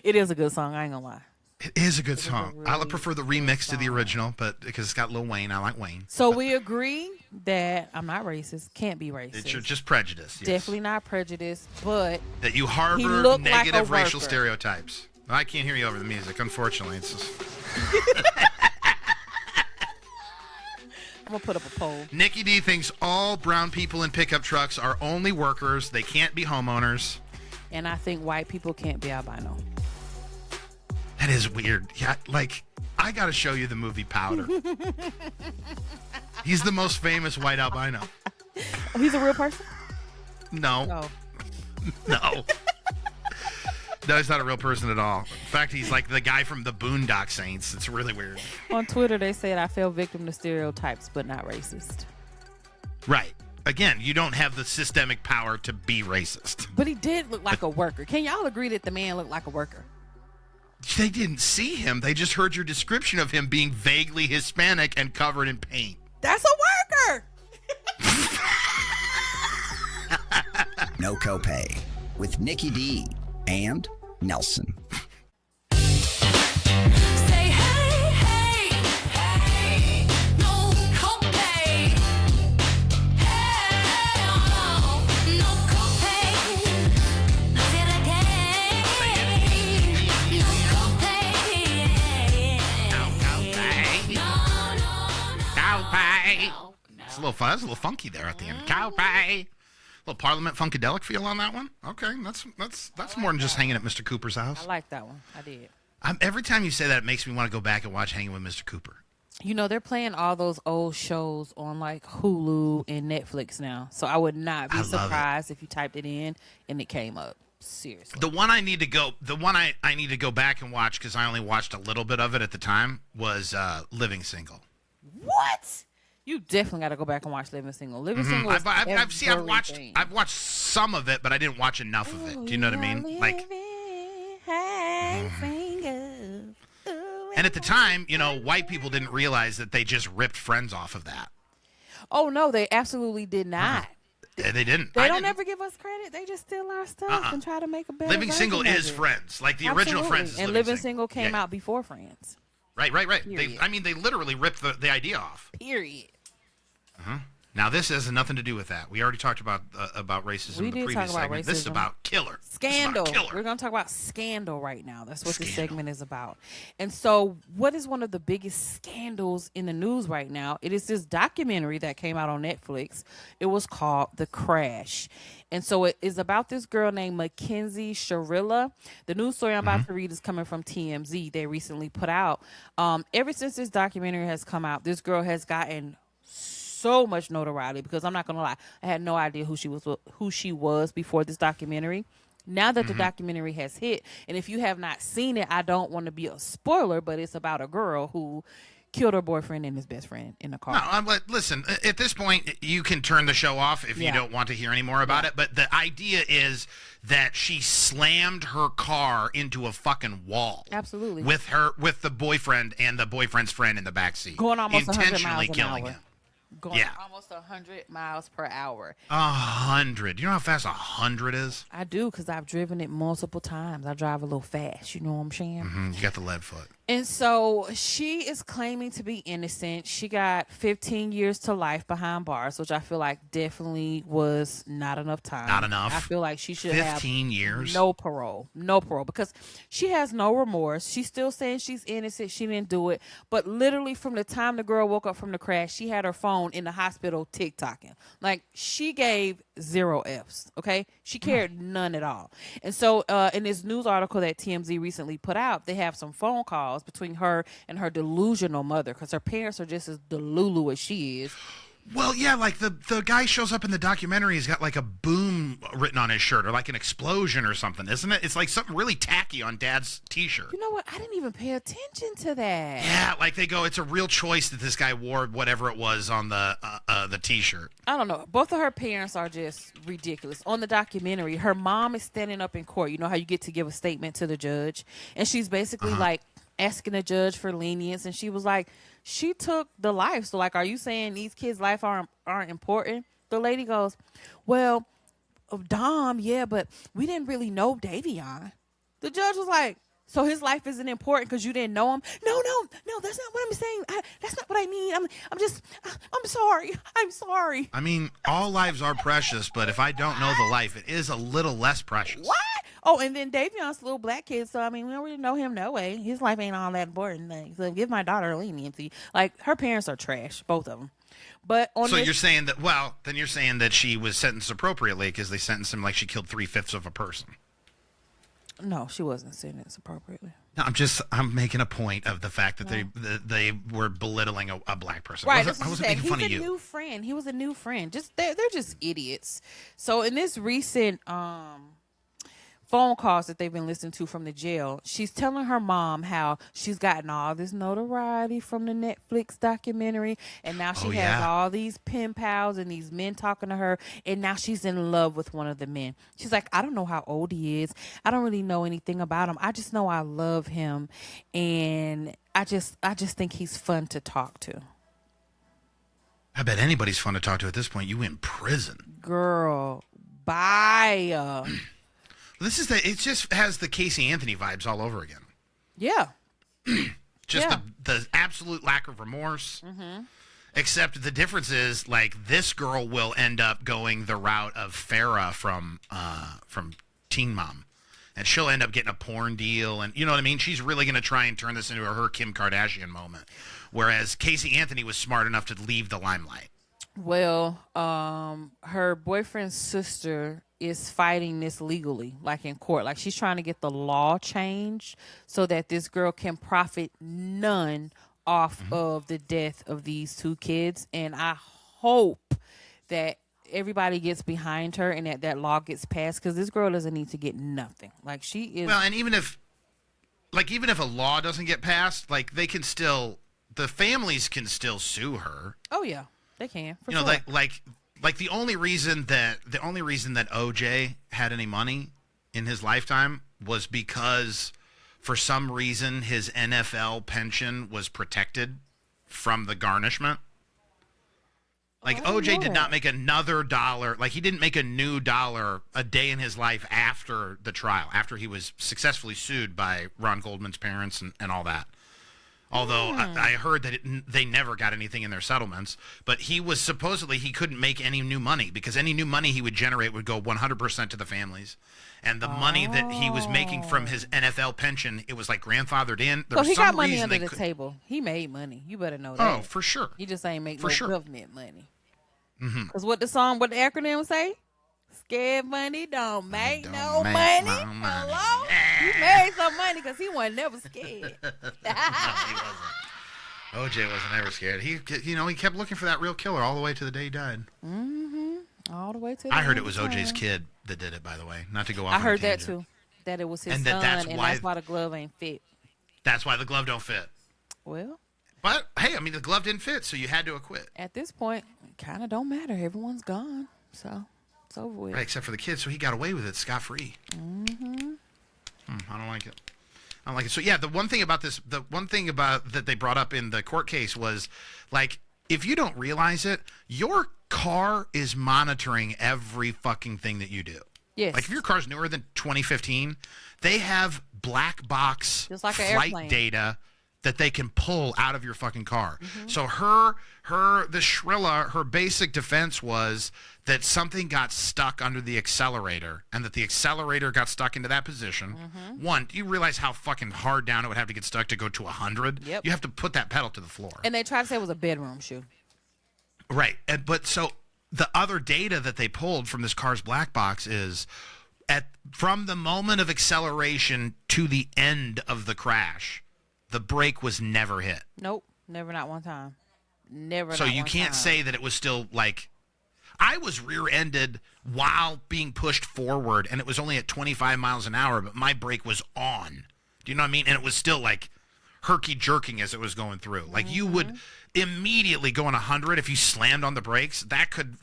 Speaker 5: It is a good song. I ain't gonna lie.
Speaker 6: It is a good song. I
Speaker 5: really
Speaker 6: prefer the remix to the original, but because it's got Lil Wayne, I like Wayne.
Speaker 5: So we agree that I'm not racist. Can't be racist.
Speaker 6: It's just prejudice. Yes.
Speaker 5: Definitely not prejudiced, but
Speaker 6: That you
Speaker 5: He
Speaker 6: harbor
Speaker 5: looked like
Speaker 6: negative
Speaker 5: a
Speaker 6: racial
Speaker 5: worker.
Speaker 6: stereotypes. I can't hear you over the music, unfortunately. It's just...
Speaker 5: I'm gonna put up a poll.
Speaker 6: Nikki D thinks all brown people in pickup trucks are only workers. They can't be homeowners.
Speaker 5: And I think white people can't be albino.
Speaker 6: That is weird. Yeah, like, I got to show you the movie Powder. He's the most famous white albino.
Speaker 5: Oh, he's a real person?
Speaker 6: No.
Speaker 5: No.
Speaker 6: No. No, he's not a real person at all. In fact, he's like the guy from the Boondock Saints. It's really weird.
Speaker 5: On Twitter, they said I fell victim to stereotypes, but not racist.
Speaker 6: Right. Again, you don't have the systemic power to be racist.
Speaker 5: But he did look like a worker. Can y'all agree that the man looked like a worker?
Speaker 6: They didn't see him. They just heard your description of him being vaguely Hispanic and covered in paint.
Speaker 5: That's a worker.
Speaker 2: No Copay with Nikki D and Nelson.
Speaker 1: Say hey, hey, hey, no copay. Hey, oh, no copay. Say it again. No copay.
Speaker 6: Cowpie. It's a little fun. It's a little funky there at the end. Cowpie. Little Parliament Funkadelic feel on that one. Okay, that's more than just hanging at Mr. Cooper's house.
Speaker 5: I like that one. I did.
Speaker 6: Every time you say that, it makes me want to go back and watch Hanging with Mr. Cooper.
Speaker 5: You know, they're playing all those old shows on like Hulu and Netflix now. So I would not be
Speaker 6: I love it.
Speaker 5: surprised if you typed it in and it came up. Seriously.
Speaker 6: The one I need to go back and watch because I only watched a little bit of it at the time was Living Single.
Speaker 5: What? You definitely got to go back and watch Living Single. Living Single is
Speaker 6: I've watched some of it, but I didn't watch enough of it. Do you know what I mean? Like, and at the time, you know, white people didn't realize that they just ripped Friends off of that.
Speaker 5: Oh no, they absolutely did not.
Speaker 6: They didn't.
Speaker 5: They don't ever give us credit. They just steal our stuff and try to make a better
Speaker 6: Living Single
Speaker 5: version of
Speaker 6: is
Speaker 5: it.
Speaker 6: Friends, like the original
Speaker 5: Absolutely.
Speaker 6: Friends. Is
Speaker 5: And
Speaker 6: Living
Speaker 5: Living Single came
Speaker 6: Yeah.
Speaker 5: out before Friends.
Speaker 6: Right.
Speaker 5: Period.
Speaker 6: They literally ripped the idea off.
Speaker 5: Period.
Speaker 6: Now this has nothing to do with that. We already talked about racism
Speaker 5: We
Speaker 6: in the
Speaker 5: did
Speaker 6: previous
Speaker 5: talk about
Speaker 6: segment. This is
Speaker 5: racism.
Speaker 6: about Killer.
Speaker 5: Scandal.
Speaker 6: This is about
Speaker 5: We're
Speaker 6: Killer.
Speaker 5: going to talk about scandal right now. That's what this
Speaker 6: Scandal.
Speaker 5: segment is about. And so, what is one of the biggest scandals in the news right now? It is this documentary that came out on Netflix. It was called The Crash. And so, it is about this girl named Mackenzie Shirilla. The news story I'm about to read is coming from TMZ. They recently put out. Ever since this documentary has come out, this girl has gotten so much notoriety because I'm not gonna lie, I had no idea who she was before this documentary. Now that the documentary has hit, and if you have not seen it, I don't want to be a spoiler, but it's about a girl who killed her boyfriend and his best friend in a car.
Speaker 6: No, listen, at this point, you can turn the show off if you
Speaker 5: Yeah.
Speaker 6: don't want to hear any more about it. But the idea is that she slammed her car into a fucking wall.
Speaker 5: Absolutely.
Speaker 6: With the boyfriend and the boyfriend's friend in the backseat.
Speaker 5: Going almost 100
Speaker 6: intentionally
Speaker 5: miles an
Speaker 6: killing
Speaker 5: hour.
Speaker 6: him.
Speaker 5: Going
Speaker 6: Yeah.
Speaker 5: almost 100 miles per hour.
Speaker 6: 100. You know how fast 100 is?
Speaker 5: I do, because I've driven it multiple times. I drive a little fast, you know what I'm saying?
Speaker 6: You got the lead foot.
Speaker 5: And so she is claiming to be innocent. She got 15 years to life behind bars, which I feel like definitely was not enough time.
Speaker 6: Not enough.
Speaker 5: I feel like she should
Speaker 6: 15
Speaker 5: have
Speaker 6: years?
Speaker 5: no parole, because she has no remorse. She's still saying she's innocent. She didn't do it. But literally from the time the girl woke up from the crash, she had her phone in the hospital TikToking. Like, she gave 0 Fs, okay? She cared none at all. And so in this news article that TMZ recently put out, they have some phone calls between her and her delusional mother, because her parents are just as delulu as she is.
Speaker 6: Well, yeah, like the guy shows up in the documentary. He's got like a boom written on his shirt or like an explosion or something, isn't it? It's like something really tacky on Dad's T-shirt.
Speaker 5: You know what? I didn't even pay attention to that.
Speaker 6: Yeah, like they go, it's a real choice that this guy wore whatever it was on the T-shirt.
Speaker 5: I don't know. Both of her parents are just ridiculous. On the documentary, her mom is standing up in court. You know how you get to give a statement to the judge? And she's basically like asking the judge for lenience. And she was like, she took the life. So, like, are you saying these kids' life aren't important? The lady goes, well, Dom, yeah, but we didn't really know Davion. The judge was like, So his life isn't important because you didn't know him. No, that's not what I'm saying. That's not what I mean. I'm sorry. I'm sorry.
Speaker 6: I mean, all lives are precious, but if I don't know the life, it is a little less precious.
Speaker 5: What? Oh, and then Davion's little black kid. So I mean, we don't really know him no way. His life ain't all that important. So give my daughter a leniency. Like her parents are trash, both of them. But
Speaker 6: so you're saying that? Well, then you're saying that she was sentenced appropriately because they sentenced him like she killed 3/5 of a person.
Speaker 5: No, she wasn't sentenced appropriately.
Speaker 6: No, I'm making a point of the fact that they were belittling a black person.
Speaker 5: Right,
Speaker 6: I wasn't making fun of you.
Speaker 5: He's a new friend. He was a new friend. They're just idiots. So in this recent phone calls that they've been listening to from the jail, she's telling her mom how she's gotten all this notoriety from the Netflix documentary, and now she has all these pen pals and these men talking to her, and now she's in love with one of the men. She's like, I don't know how old he is. I don't really know anything about him. I just know I love him, and I just think he's fun to talk to.
Speaker 6: I bet anybody's fun to talk to at this point. You in prison.
Speaker 5: Girl, bye.
Speaker 6: It just has the Casey Anthony vibes all over again.
Speaker 5: Yeah.
Speaker 6: Just the absolute lack of remorse. Mm-hmm. Except the difference is, like, this girl will end up going the route of Farrah from Teen Mom. And she'll end up getting a porn deal. And you know what I mean? She's really going to try and turn this into her Kim Kardashian moment. Whereas Casey Anthony was smart enough to leave the limelight.
Speaker 5: Well, her boyfriend's sister is fighting this legally, like in court. Like she's trying to get the law changed so that this girl can profit none off of the death of these two kids. And I hope that everybody gets behind her and that law gets passed, because this girl doesn't need to get nothing. Like she is.
Speaker 6: Well, and even if a law doesn't get passed, like the families can still sue her.
Speaker 5: Oh yeah, they can. For
Speaker 6: you know,
Speaker 5: sure.
Speaker 6: like the only reason that OJ had any money in his lifetime was because for some reason his NFL pension was protected from the garnishment. Like OJ did not make another dollar. Like he didn't make a new dollar a day in his life after the trial, after he was successfully sued by Ron Goldman's parents and all that. Although I heard that they never got anything in their settlements, but he couldn't make any new money because any new money he would generate would go 100% to the families. And the money that he was making from his NFL pension, it was like grandfathered in.
Speaker 5: So he got money under the table. He made money. You better know that.
Speaker 6: Oh, for sure.
Speaker 5: He just ain't make government money.
Speaker 6: Mm-hmm.
Speaker 5: Because what the acronym say? Scared money don't make no money. Hello? He made some money because he wasn't never scared.
Speaker 6: No, he wasn't. OJ wasn't ever scared. He kept looking for that real killer all the way to the day he died.
Speaker 5: Mm-hmm. All the way to the
Speaker 6: I heard it was OJ's kid that did it, by the way. Not to go off on a
Speaker 5: I heard that
Speaker 6: tangent.
Speaker 5: too. That it was his
Speaker 6: and
Speaker 5: son,
Speaker 6: that's
Speaker 5: and
Speaker 6: why,
Speaker 5: that's why the glove ain't fit.
Speaker 6: That's why the glove don't fit.
Speaker 5: Well.
Speaker 6: But, hey, I mean, the glove didn't fit, so you had to acquit.
Speaker 5: At this point, it kind of don't matter. Everyone's gone. So, it's over with.
Speaker 6: Right, except for the kid, so he got away with it scot-free.
Speaker 5: Mm-hmm.
Speaker 6: I don't like it. So, yeah, the one thing about that they brought up in the court case was, like, if you don't realize it, your car is monitoring every fucking thing that you do.
Speaker 5: Yes.
Speaker 6: Like, if your car's newer than 2015, they have black box
Speaker 5: just like
Speaker 6: flight data that they can pull out of your fucking car.
Speaker 5: Mm-hmm.
Speaker 6: So the Shirilla, her basic defense was that something got stuck under the accelerator and that the accelerator got stuck into that position. Mm-hmm. One, do you realize how fucking hard down it would have to get stuck to go to 100?
Speaker 5: Yep.
Speaker 6: You have to put that pedal to the floor.
Speaker 5: And they tried to say it was a bedroom shoe.
Speaker 6: Right. But so the other data that they pulled from this car's black box is from the moment of acceleration to the end of the crash, the brake was never hit.
Speaker 5: Nope. Never, not one time. Never.
Speaker 6: So you can't say that it was still like, I was rear-ended while being pushed forward, and it was only at 25 miles an hour, but my brake was on. Do you know what I mean? And it was still like herky-jerking as it was going through. Like you would immediately go on 100 if you slammed on the brakes. That could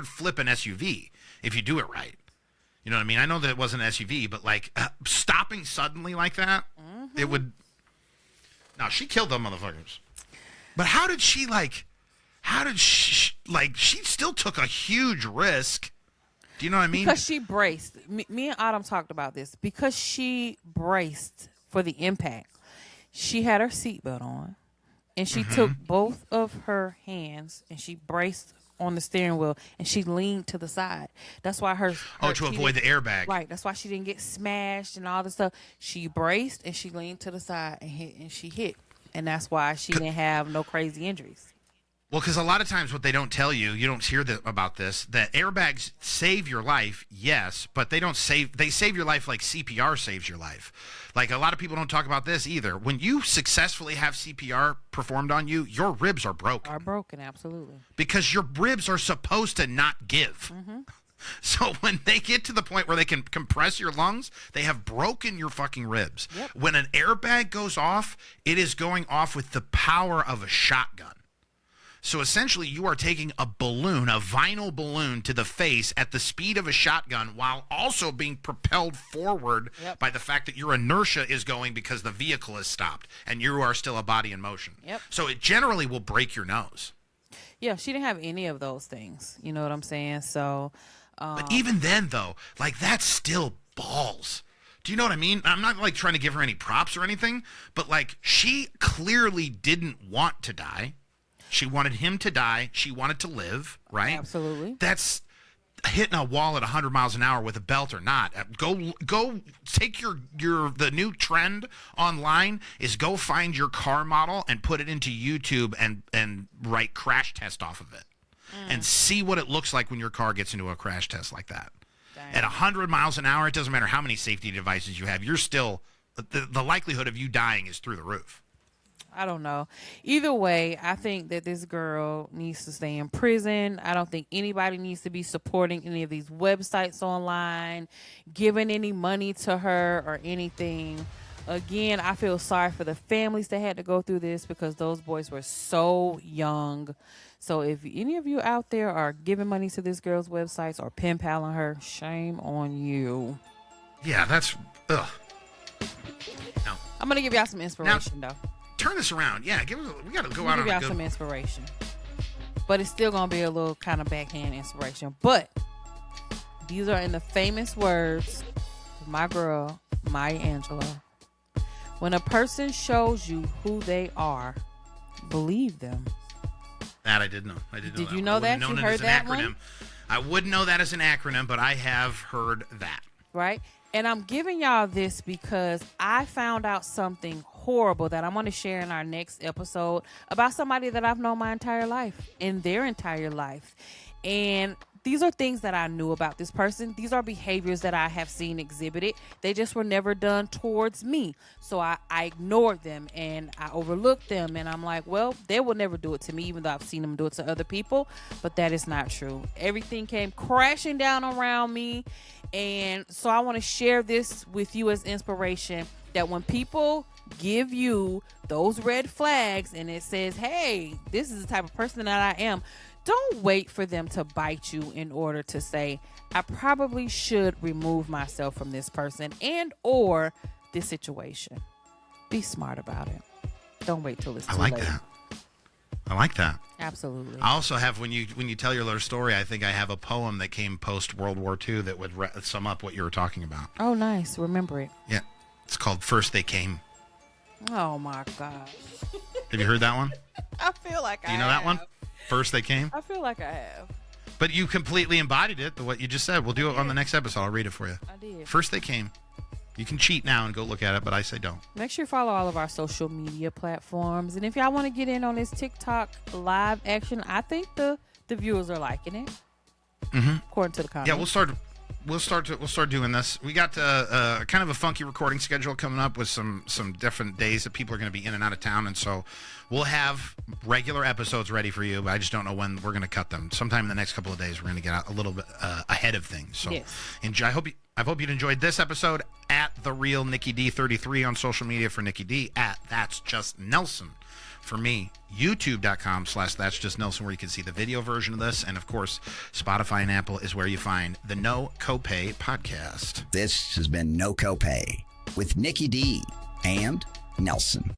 Speaker 6: flip an SUV if you do it right. You know what I mean? I know that it wasn't an SUV, but like stopping suddenly like that, it would. No, she killed them motherfuckers. But she still took a huge risk Do you know what I mean?
Speaker 5: Because she braced. Me and Autumn talked about this. Because she braced for the impact. She had her seatbelt on, and she took both of her hands and she braced on the steering wheel, and she leaned to the side. That's why her
Speaker 6: to avoid the airbag.
Speaker 5: Right. That's why she didn't get smashed and all this stuff. She braced and she leaned to the side and hit, and she hit, and that's why she didn't have no crazy injuries.
Speaker 6: Well, because a lot of times what they don't tell you, you don't hear about this, that airbags save your life, yes, but they save your life like CPR saves your life. Like, a lot of people don't talk about this either. When you successfully have CPR performed on you, your ribs are broken.
Speaker 5: Are broken, absolutely.
Speaker 6: Because your ribs are supposed to not give. So when they get to the point where they can compress your lungs, they have broken your fucking ribs.
Speaker 5: Yep.
Speaker 6: When an airbag goes off, it is going off with the power of a shotgun. So essentially, you are taking a balloon, a vinyl balloon, to the face at the speed of a shotgun while also being propelled forward by the fact that your inertia is going because the vehicle is stopped and you are still a body in motion.
Speaker 5: Yep.
Speaker 6: So it generally will break your nose.
Speaker 5: Yeah, she didn't have any of those things. You know what I'm saying? So,
Speaker 6: But even then, though, like, that's still balls. Do you know what I mean? I'm not, like, trying to give her any props or anything, but, like, she clearly didn't want to die. She wanted him to die. She wanted to live, right?
Speaker 5: absolutely.
Speaker 6: That's hitting a wall at 100 miles an hour with a belt or not. Go take the new trend online is go find your car model and put it into YouTube and write crash test off of it. And see what it looks like when your car gets into a crash test like that.
Speaker 5: Dang.
Speaker 6: At 100 miles an hour, it doesn't matter how many safety devices you have. You're still, the likelihood of you dying is through the roof.
Speaker 5: I don't know. Either way, I think that this girl needs to stay in prison. I don't think anybody needs to be supporting any of these websites online, giving any money to her or anything. Again, I feel sorry for the families that had to go through this because those boys were so young. So if any of you out there are giving money to this girl's websites or pen paling her, shame on you.
Speaker 6: Yeah, that's, ugh. No.
Speaker 5: I'm going to give y'all some inspiration, though.
Speaker 6: Turn this around. Yeah, we got to go
Speaker 5: I'm
Speaker 6: out
Speaker 5: gonna
Speaker 6: on
Speaker 5: give
Speaker 6: a
Speaker 5: y'all
Speaker 6: good
Speaker 5: some inspiration. But it's still going to be a little kind of backhand inspiration. But these are in the famous words of my girl, Maya Angelou. When a person shows you who they are, believe them.
Speaker 6: That I did know. I did know
Speaker 5: Did
Speaker 6: that.
Speaker 5: you know that? You heard that one?
Speaker 6: I wouldn't know that as an acronym, but I have heard that.
Speaker 5: Right? And I'm giving y'all this because I found out something horrible that I'm going to share in our next episode about somebody that I've known my entire life, in their entire life. And these are things that I knew about this person. These are behaviors that I have seen exhibited. They just were never done towards me. So I ignored them and I overlooked them. And I'm like, well, they will never do it to me, even though I've seen them do it to other people. But that is not true. Everything came crashing down around me. And so I want to share this with you as inspiration, that when people give you those red flags and it says, hey, this is the type of person that I am, don't wait for them to bite you in order to say, I probably should remove myself from this person and or this situation. Be smart about it. Don't wait till it's too late.
Speaker 6: I like that.
Speaker 5: Absolutely.
Speaker 6: I also have, when you tell your little story, I think I have a poem that came post World War II that would sum up what you were talking about.
Speaker 5: Oh, nice. Remember it.
Speaker 6: Yeah. It's called First They Came.
Speaker 5: Oh, my gosh.
Speaker 6: Have you heard that one?
Speaker 5: I feel like
Speaker 6: Do you know that one? First They Came?
Speaker 5: I feel like I have.
Speaker 6: But you completely embodied it, what you just said. We'll do it on the next episode. I'll read it for you.
Speaker 5: I did.
Speaker 6: First They Came. You can cheat now and go look at it, but I say don't.
Speaker 5: Make sure you follow all of our social media platforms. And if y'all want to get in on this TikTok live action, I think the viewers are liking it. According to the comments.
Speaker 6: Yeah, we'll start doing this. We got kind of a funky recording schedule coming up with some different days that people are going to be in and out of town, and so we'll have regular episodes ready for you, but I just don't know when we're going to cut them. Sometime in the next couple of days, we're going to get out a little bit ahead of things. So
Speaker 5: yes.
Speaker 6: Enjoy. I hope you enjoyed this episode. At the real NickyD33 on social media for NickyD, at That's Just Nelson for me, youtube.com/That's Just Nelson, where you can see the video version of this, and of course Spotify and Apple is where you find the No Copay podcast.
Speaker 2: This has been No Copay with Nicky D and Nelson.